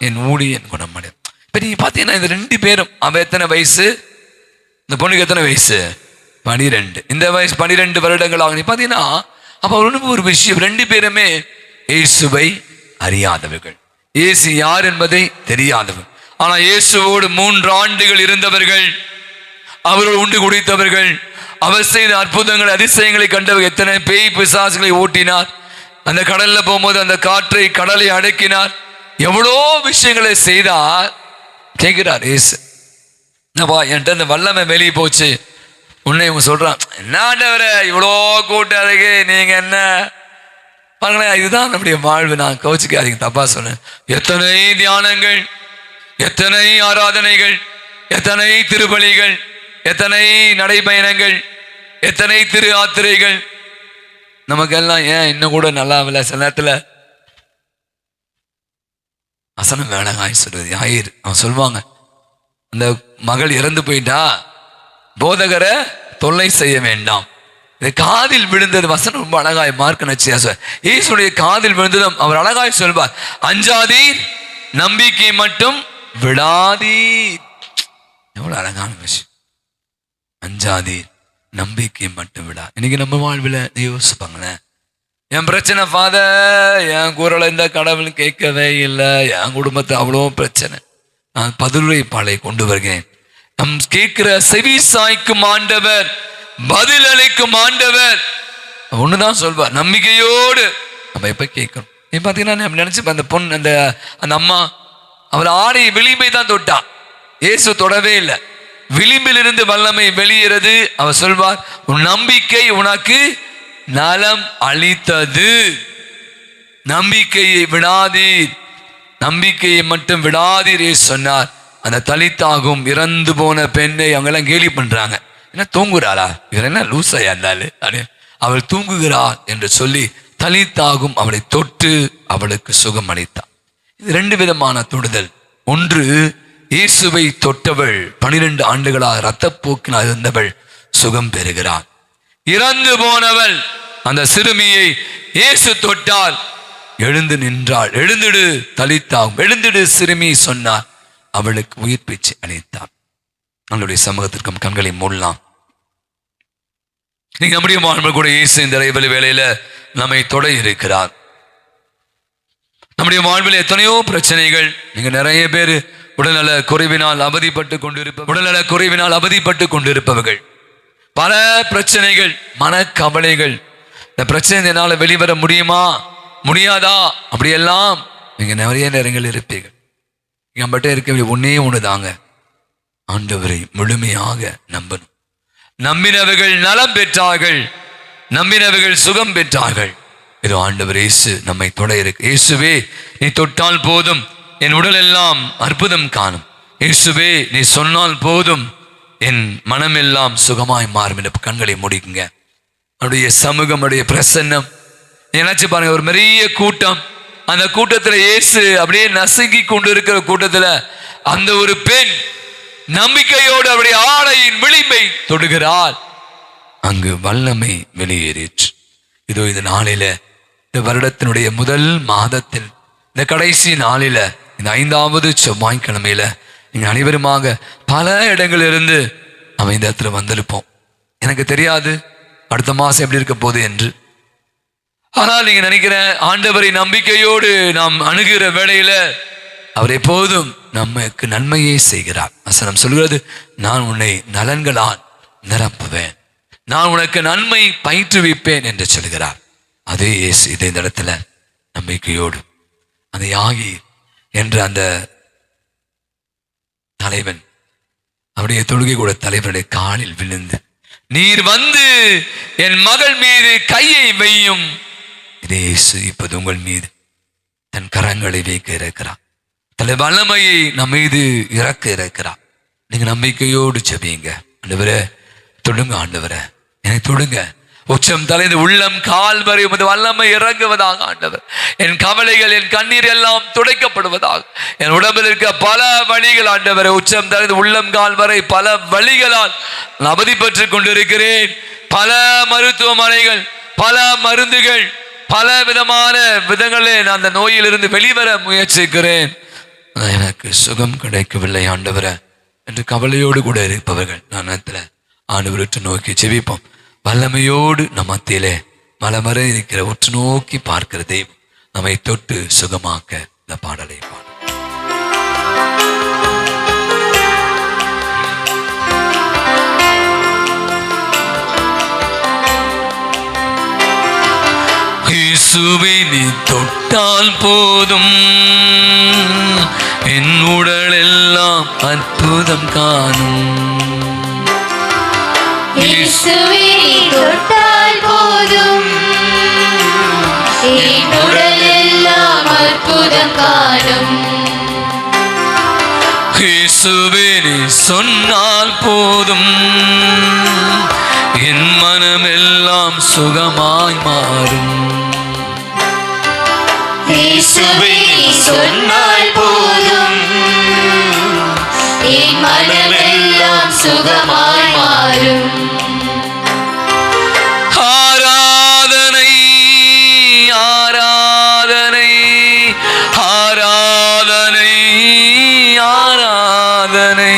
என் ஊழியன் குணமடையும். இப்ப நீங்க பாத்தீங்கன்னா இந்த 2 பேரும், அவ எத்தனை வயசு, இந்த பொண்ணுக்கு எத்தனை வயசு, 12. இந்த வயசு 12 வருடங்கள் ஆகும். நீ பாத்தீங்கன்னா அப்ப ஒரு விஷயம், 2 பேருமே இயேசுவை அறியாதவர்கள், இயேசு யார் என்பதை தெரியாதவர்கள். ஆனா இயேசுவோடு 3 ஆண்டுகள் இருந்தவர்கள், அவர்கள் உண்டு குடித்தவர்கள், அவர் செய்த அற்புதங்கள் அதிசயங்களை கண்டவர்கள். எத்தனை பேய் பிசாசுகளை ஓட்டினார், அந்த கடல்ல போகும்போது அந்த காற்றை கடலை அடக்கினார், எவ்வளோ விஷயங்களை செய்தார். கேட்கிறார் இயேசு, என்கிட்ட அந்த வல்லமை வெளியே போச்சு. உன்னை இவங்க சொல்றான், என்ன ஆண்டவரே இவ்வளோ கூட்டம் இருக்கு, நீங்க என்ன பாருங்களேன், இதுதான் நம்முடைய வாழ்வு. நான் கோச்சிக்காதீங்க, தப்பா சொன்னேன். எத்தனை தியானங்கள், எத்தனை ஆராதனைகள், எத்தனை திருப்பலிகள், எத்தனை நடைபயணங்கள், எத்தனை திரு யாத்திரைகள், நமக்கெல்லாம் ஏன் இன்னும் கூட நல்லா இல்லை. சில நேரத்தில் வசனம் வேணாய் சொல்றது ஆயிரு. அவன் சொல்லுவாங்க, அந்த மகள் இறந்து போயிட்டா போதகரை தொல்லை செய்ய வேண்டாம். இது காதில் விழுந்தது வசனம் ரொம்ப அழகாய் மார்க் நச்சியா இயேசுடைய காதில் விழுந்ததும் அவர் அழகாய் சொல்வார், அஞ்சாதீர், நம்பிக்கை மட்டும் விடாதீர். எவ்வளவு அழகான விஷயம், அஞ்சாதீர், நம்பிக்கை மட்டும் விடா. இன்னைக்கு நம்ம வாழ்வில் யோசிப்பாங்களேன், என் பிரச்சனை ஃபாதர், என் குரலை இந்த கடவுள் கேட்கவே இல்லை, என் குடும்பத்தை அவ்வளோ பிரச்சனை, நான் பதிலுரைப்பாளை கொண்டு வருகிறேன். நம் கேட்கிற செவி சாய்க்கும் ஆண்டவர், பதில் அளிக்கும் ஆண்டவர். ஒண்ணுதான் சொல்வார், நம்பிக்கையோடு நம்ம எப்ப கேட்கணும். நீ பாத்தீங்கன்னா நினைச்சு அந்த பொண்ணு, அந்த அம்மா அவள் ஆடை விளிம்பை தான் தொட்டா, இயேசு தொடவே இல்லை. விளிம்பிலிருந்து வல்லமை வெளியேறது. அவர் சொல்வார், உன் நம்பிக்கை உனக்கு நலம் அளித்தது, நம்பிக்கையை விடாதீர், நம்பிக்கையை மட்டும் விடாதீர் சொன்னார். அந்த தலித்தாகும் இறந்து போன பெண்ணை அவங்க எல்லாம் கேலி பண்றாங்க, என்ன தூங்குறாளா, இவர் என்ன லூசையா இருந்தாலும், அவள் தூங்குகிறாள் என்று சொல்லி தலித்தாகும் அவளை தொட்டு அவளுக்கு சுகம் அளித்தார். இது 2 விதமான தொடுதல். ஒன்று, இயேசுவை தொட்டவள் 12 ஆண்டுகளாக இரத்தப்போக்கினால் இருந்தவள் சுகம் பெறுகிறாள். இறந்து போனவள், அந்த சிறுமியை இயேசு தொட்டால் எழுந்து நின்றாள். எழுந்திடு தலித்தாகும், எழுந்திடு சிறுமி சொன்னார். அவளுக்கு உயிர் பேச்சு அளித்தார். நம்மளுடைய சமூகத்திற்கும் கண்களை மூடலாம். நீங்க நம்முடைய வாழ்வில் கூட இயேசு இந்த இறைவலி வேளையில நம்மை தொட இருக்கிறார். நம்முடைய வாழ்வில் எத்தனையோ பிரச்சனைகள், நீங்க நிறைய பேர் உடல்நல குறைவினால் அவதிப்பட்டு கொண்டிருப்பவர்கள், பல பிரச்சனைகள், மனக்கவலைகள். இந்த பிரச்சனையினால வெளிவர முடியுமா முடியாதா அப்படியெல்லாம் நீங்க நிறைய நேரங்கள் இருப்பீர்கள். நம்மகிட்ட இருக்க ஒன்னே ஒண்ணுதாங்க, ஆண்டவரை முழுமையாக நம்பணும். நம்பினவர்கள் நலம் பெற்றார்கள், நம்பினவர்கள் சுகம் பெற்றார்கள். இதோ ஆண்டவர் இயேசு நம்மை தொட இருக்கு. இயேசுவே நீ தொட்டால் போதும், என் உடல் எல்லாம் அற்புதம் காணும். இயேசுவே நீ சொன்னால் போதும், என் மனம் எல்லாம் சுகமாய் மாறும். என்று கண்களை முடிக்குங்க. அவருடைய சமூகம், அவருடைய பிரசன்னம் நினைச்சு பாருங்க. ஒரு பெரிய கூட்டம், அந்த கூட்டத்துல இயேசு அப்படியே நசுங்கி கொண்டு இருக்கிற கூட்டத்துல அந்த ஒரு பெண் நம்பிக்கையோடு அவருடைய ஆடையின் விளிம்பை தொடுகிறாள். அங்கு வல்லமை வெளியேறிற்று. இதோ இந்த நாளில, இந்த வருடத்தினுடைய முதல் மாதத்தில், இந்த கடைசி நாளில, இந்த 5வது செவ்வாய்க்கிழமையில நீங்க அனைவருமாக பல இடங்களிலிருந்து நம்ம இந்த இடத்துல வந்திருப்போம். எனக்கு தெரியாது அடுத்த மாசம் எப்படி இருக்க போகுது என்று. ஆனால் நீங்க நினைக்கிற ஆண்டவரை நம்பிக்கையோடு நாம் அணுகிற வேளையில அவர் எப்போதும் நமக்கு நன்மையே செய்கிறார். வசனம் சொல்கிறது, நான் உன்னை நலன்களால் நிரப்புவேன், நான் உனக்கு நன்மை பயிற்றுவிப்பேன் என்று சொல்கிறார். அதே இயேசு இதே இந்த இடத்துல நம்பிக்கையோடு அந்த யாகி என்ற அந்த தலைவன், அவருடைய தொழுகை கூட தலைவருடைய காலில் விழுந்து, நீர் வந்து என் மகள் மீது கையை வையும். இயேசு இப்போது உங்கள் மீது தன் கரங்களை வைக்க இருக்கிறார். தலை வல்லமையை நம் மீது இறக்க இருக்கிறார். நீங்க நம்பிக்கையோடு ஜெபிங்க. ஆண்டவரே தொடுங்க, ஆண்டவரே என்னை தொடுங்க, உச்சம் தலைந்து உள்ளம் கால் வரை உமது வல்லமை இறங்குவதாக. ஆண்டவர், என் கவலைகள், என் கண்ணீர் எல்லாம் துடைக்கப்படுவதாக. என் உடம்பில் இருக்க பல வழிகள் ஆண்டவரே, உச்சம் தலைந்து உள்ளம் கால் வரை பல வழிகளால் நான் அவதிப்பட்டு கொண்டிருக்கிறேன். பல மருத்துவமனைகள், பல மருந்துகள், பல விதமான விதங்களே நான் அந்த நோயிலிருந்து வெளிவர முயற்சிக்கிறேன். எனக்கு சுகம் கிடைக்கவில்லை ஆண்டவரே என்று கவலையோடு கூட இருப்பவர்கள் நேரத்தில் ஆண்டவரை நோக்கி ஜெபிப்போம். வல்லமையோடு நம் மத்தியிலே மலமர இருக்கிற உற்று நோக்கி பார்க்கிற தெய்வம் நம்மை தொட்டு சுகமாக்க இந்த பாடலை பாடும். இயேசுவை நீ தொட்டால் போதும் என் உடல் எல்லாம் அற்புதம் காணும். இயேசுவை நீ தொட்டால் போதும் என் உடல் எல்லாம் அற்புதம் காணும். இயேசுவை நீ சொன்னால் போதும் என் மனம் எல்லாம் சுகமாய் மாறும். இயேசுவை நீ சொன்னால் போதும் என் மனம் எல்லாம் சுகமாய் மாறும். ஆராதனை ஆராதனை ஆராதனை ஆராதனை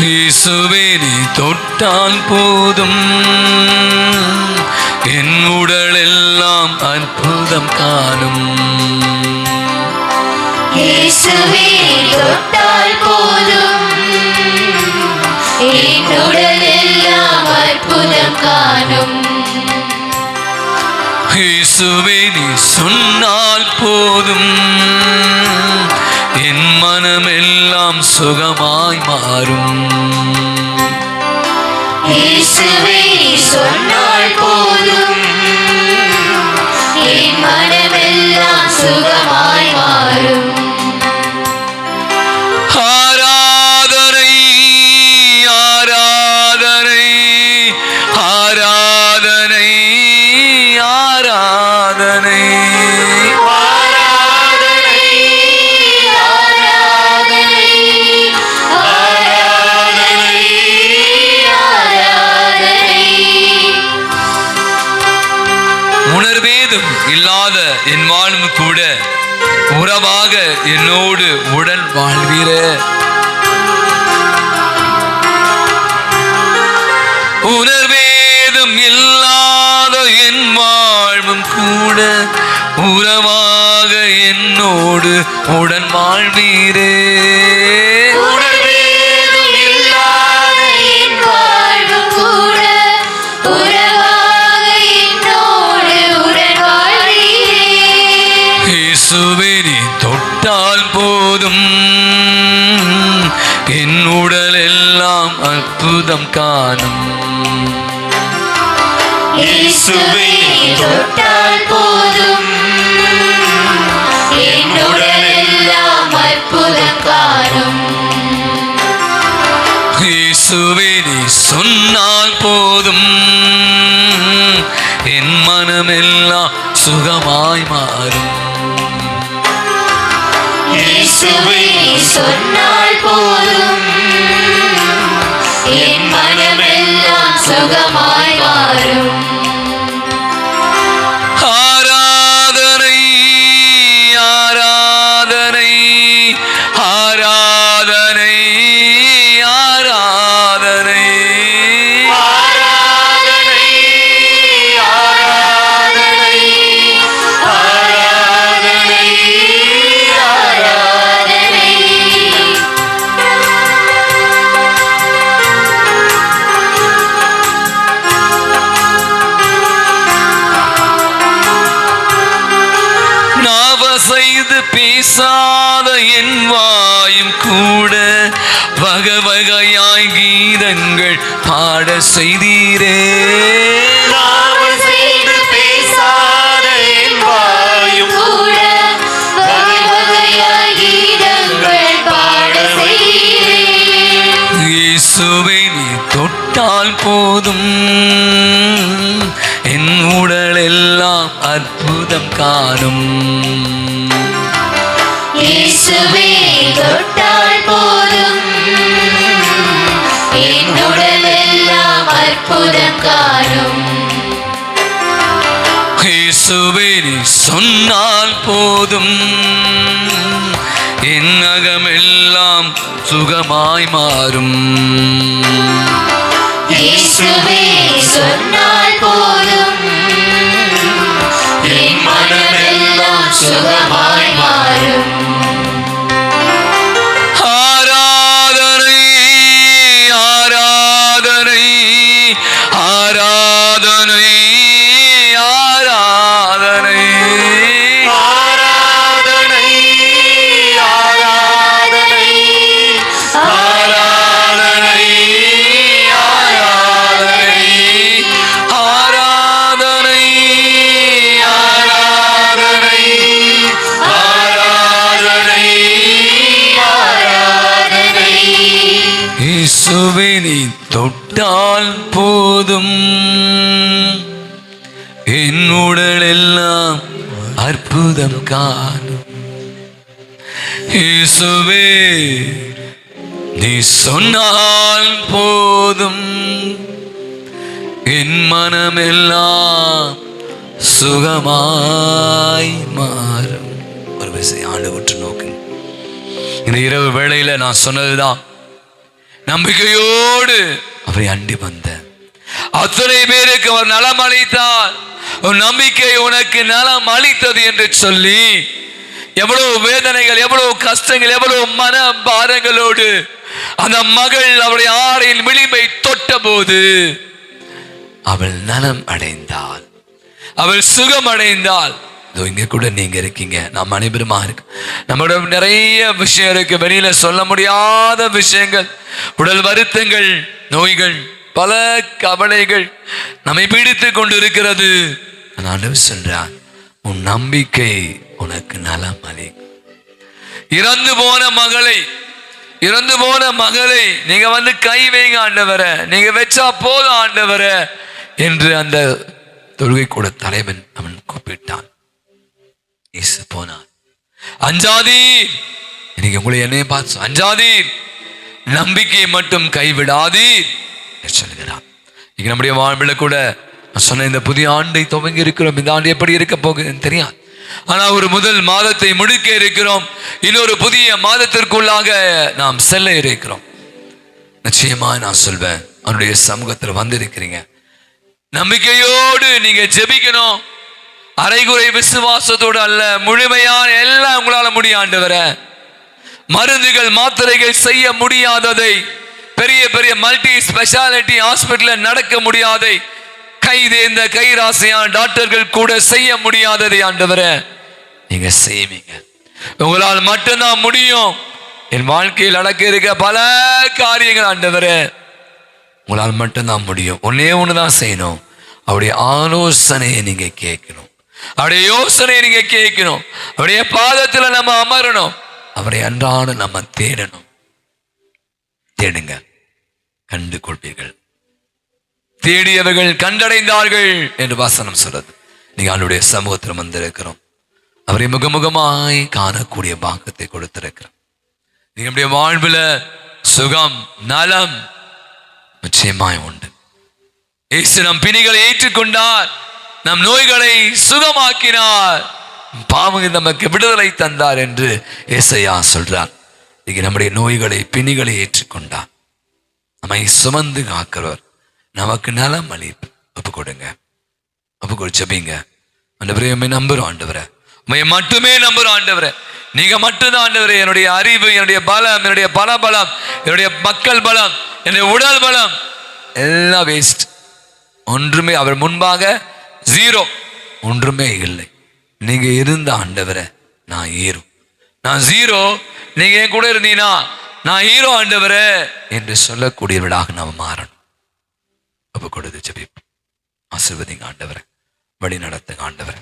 இயேசுவை நீ தொட்டால் போதும் என் உடல் எல்லாம் அற்புதம் காணும். இயேசுவை நீ தொட்டால் போதும் என் உடல் எல்லாம் அற்புதம் காணும். இயேசுவை நீ சொன்னால் போதும் என் மனம் எல்லாம் சுகமாய் மாறும். இயேசுவை நீ சொன்னால் போதும் என் மனம் எல்லாம் சுகமாய் மாறும். ஆராதனை ஆராதனை ஆராதனை ஆராதனை உணர்வேதும் இல்லாத என் வாழும் கூட உறவாக என்னோடு உடன் வாழ்வீர. உணர்வேதும் இல்லாத என் வாழ்வும் கூட உறவாக என்னோடு உடன் வாழ்வீரே. உணர்வேதும் இல்லாத என் வாழ்வும் கூட உறவாக என்னோடு உடன் வாழ்வீரே. இயேசுவை நீ தொட்டால் போதும் என் உடல் எல்லாம் அற்புதம் காணும். இயேசுவை நீ தொட்டால் போதும் என் உடல் எல்லாம் அற்புதம் காணும். இயேசுவை நீ சொன்னால் போதும் என் மனம் எல்லாம் சுகமாய் மாறும். இயேசுவை நீ சொன்னால் போதும் என் மனம் எல்லாம் சுகமாய் மாறும். ஆராதனை ஆராதனை ஆராதனை ஆராதனை செய்து பேசாத என் வாயும் கூட வகை வகையாய் கீதங்கள் பாட செய்தீரே. செய்து பேசாத என் வாயும் கூட வகை வகையாய் கீதங்கள் பாட செய்தீரே. இயேசுவை நீ தொட்டால் போதும் என் உடல் எல்லாம் அற்புதம் காணும். இயேசுவை தொட்டால் போதும் என் அற்புதம் காணும். இயேசுவே நீ சொன்னால் போதும், என் அகமெல்லாம் சுகமாய் மாறும். இயேசுவே சொன்னால் போதும், என் மனமெல்லாம் சுகமாய் மாறும். ஆராதனை ஆராதனை ஆராதனை ஆராதனை ஆராதனை ஆராதனை ஆராதனை ஆராதனை ஆராதனை ஆராதனை ஆராதனை. இயேசுவே நீ தொட்டால் போதும், என் உடல் எல்லாம் அற்புதம் காணும். இயேசுவே நீ சொன்னால் போதும், என் மனமெல்லாம் சுகமாய் மாறும். ஒரு விஷயம் ஆண்டு விட்டு நோக்குங்க. இந்த இரவு வேளையில நான் சொன்னதுதான், நம்பிக்கையோடு அவரை அண்டி வந்த அத்தனை பேருக்கு அவர் நலம் அளித்தார். உன் நம்பிக்கை உனக்கு நலம் அளித்தது என்று சொல்லி எவ்வளவு வேதனைகள், எவ்வளவு கஷ்டங்கள், எவ்வளவு மன பாரங்களோடு அந்த மகள் அவருடைய ஆடையின் விளிம்பை தொட்ட போது அவள் நலம் அடைந்தாள், அவள் சுகம் அடைந்தாள். இங்க கூட நீங்க இருக்கீங்க, நாம் அனைவருமா இருக்கு. நம்மளோட நிறைய விஷயம் இருக்கு, வெளியில சொல்ல முடியாத விஷயங்கள், உடல் வருத்தங்கள், நோய்கள், பல கவலைகள் நம்மை பிடித்து கொண்டு இருக்கிறது. ஆண்டவர் சொல்றார், உன் நம்பிக்கை உனக்கு நலம் அளிக்கும். இறந்து போன மகளை நீங்க வந்து கை வைங்க ஆண்டவரே, நீங்க வச்சா போதும் ஆண்டவரே என்று அந்த தொழுகை கூட தலைவன் அவன் கூப்பிட்டான். இயேசு போனான். அஞ்சாதீர், இன்னைக்கு உங்களை என்னைய பார்த்து அஞ்சாதீர், நம்பிக்கையை மட்டும் கைவிடாதீர் சொல்கிறான். இன்னைக்கு நம்முடைய வாழ்வில் கூட நான் சொன்ன இந்த புதிய ஆண்டை துவங்கி இருக்கிறோம். இந்த ஆண்டு எப்படி இருக்க போகுதுன்னு தெரியாது, ஆனா ஒரு முதல் மாதத்தை முடிக்க இருக்கிறோம். இன்னொரு புதிய மாதத்திற்குள்ளாக நாம் செல்ல இருக்கிறோம். நிச்சயமா நான் சொல்வேன், அவனுடைய சமூகத்தில் வந்திருக்கிறீங்க, நம்பிக்கையோடு நீங்க ஜெபிக்கணும். அரைகுறை விசுவாசத்தோடு அல்ல, முழுமையான எல்லாம் உங்களால முடியும் ஆண்டவரே. மருந்துகள் மாத்திரைகள் செய்ய முடியாததை, பெரிய பெரிய மல்டி ஸ்பெஷாலிட்டி ஹாஸ்பிட்டல் நடக்க முடியாதை, கைதேந்த கைராசியான டாக்டர்கள் கூட செய்ய முடியாததை ஆண்டவரே நீங்க செய்வீங்க. உங்களால் மட்டும்தான் முடியும். என் வாழ்க்கையில் நடக்க இருக்க பல காரியங்கள் ஆண்டவரே உங்களால் மட்டும்தான் முடியும். ஒன்னே ஒண்ணுதான் செய்யணும், அவருடைய ஆலோசனையை நீங்க கேட்கணும், அவருடைய யோசனையை நீங்க கேட்கணும், அவருடைய பாதத்துல நம்ம அமரணும், அவரை அன்றாட நம்ம தேடணும். தேடுங்க, கண்டு கொள்வீர்கள். தேடியவர்கள் கண்டடைந்தார்கள் என்று வசனம் சொல்றது. நீங்க அவருடைய சமூகத்தில் வந்திருக்கிறோம், அவரை முகமுகமாய் காணக்கூடிய பாக்கத்தை கொடுத்திருக்கிறோம். நீங்களுடைய வாழ்வுல சுகம் நலம் நிச்சயமாய் உண்டு. இயேசு நம் பிணிகளை ஏற்றுக்கொண்டார், நம் நோய்களை சுகமாக்கினார், பாவங்கள் நமக்கு விடுதலை தந்தார் என்று ஏசாயா சொல்றார். நீங்க நம்முடைய நோய்களை பிணிகளை ஏற்றுக்கொண்டார், நம்மை சுமந்து காக்கிறவர், நமக்கு நலம் அளிப்பு. ஒப்பு கொடுங்க, ஒப்பு கொடு, ஜெபிங்க. ஆண்டவரே உம்மை நம்புறோம் ஆண்டவரே, உம்மை மட்டுமே நம்புறோம் ஆண்டவரே. நீங்க மட்டும்தான் ஆண்டவரே. என்னுடைய அறிவு, என்னுடைய பலம், என்னுடைய பலம், என்னுடைய மக்கள் பலம், என்னுடைய உடல் பலம் எல்லாம் வேஸ்ட். ஒன்றுமே அவர் முன்பாக ஜீரோ, ஒன்றுமே இல்லை. நீங்க இருந்த ஆண்டவரே நான் ஹீரோ, நான் ஜீரோ, நீங்க என் கூட இருந்தீங்கன்னா நான் ஹீரோ ஆண்டவரே என்று சொல்லக்கூடியவர்களாக நாம் மாறணும். அப்ப கொடுத்து ஜெபிப்போம். ஆசீர்வதிங்க ஆண்டவரே, வழி நடத்துங்க ஆண்டவரே.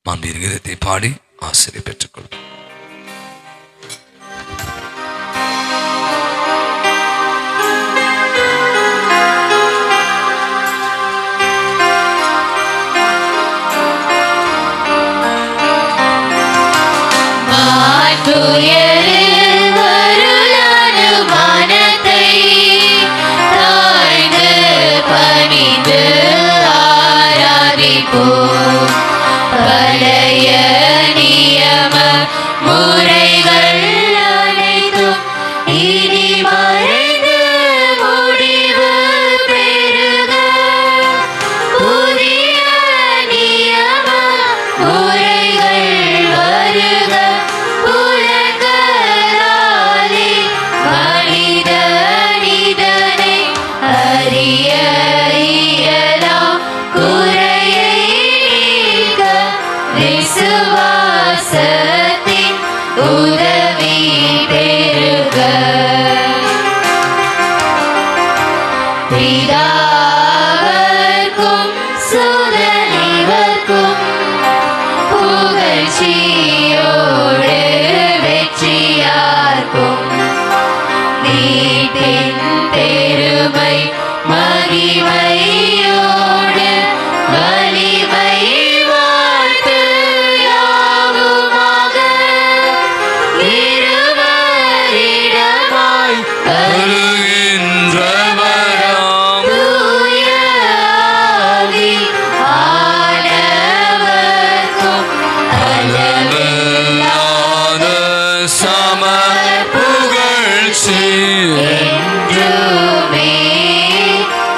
மாண்பீர் கீதத்தை பாடி ஆசிரியை பெற்றுக்கொள்வோம். துயரில் வருளான மனத்தை தாய்ந்து பணி மீட்பின் பெருமை மகிமையோடு வலிமை வாழ்த்து யாவுமாக இருவரிடமாய் வருகின்றவராம் தூய ஆவி ஆனவர்க்கும் அளவில்லாத சம புகழ்ச்சி என்றுமே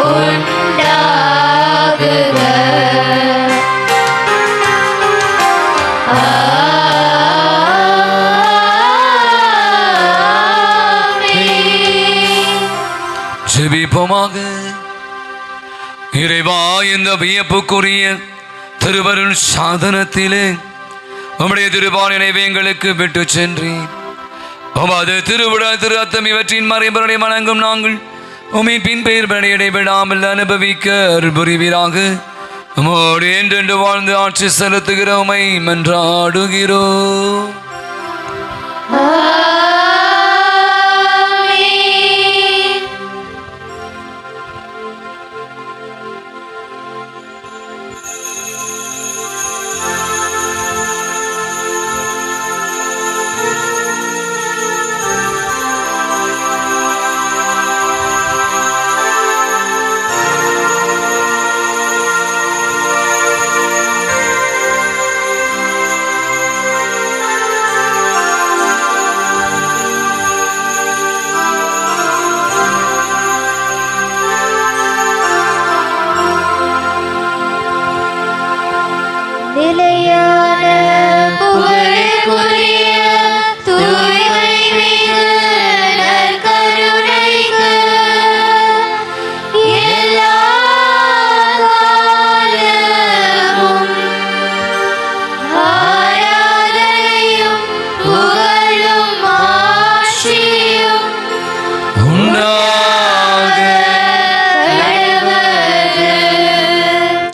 உண்டாகுக. ஆமென். ஜெபிப்போமாக. இறைவா, இந்த வியப்புக்குரிய திருவருள் சாதனத்திலே உம்முடைய திருபாலினை எங்களுக்கு விட்டு சென்றேன். உமது திருவிழா திரு அத்தம் இவற்றின் மறைபரனை வணங்கும் நாங்கள் உமை பின் பெயர் இடைவிடாமல் அனுபவிக்க அருள் புரிவீராக. உமோடு என்றென்று வாழ்ந்து ஆட்சி செலுத்துகிற உமை மன்றாடுகிறோம். ஆமென்.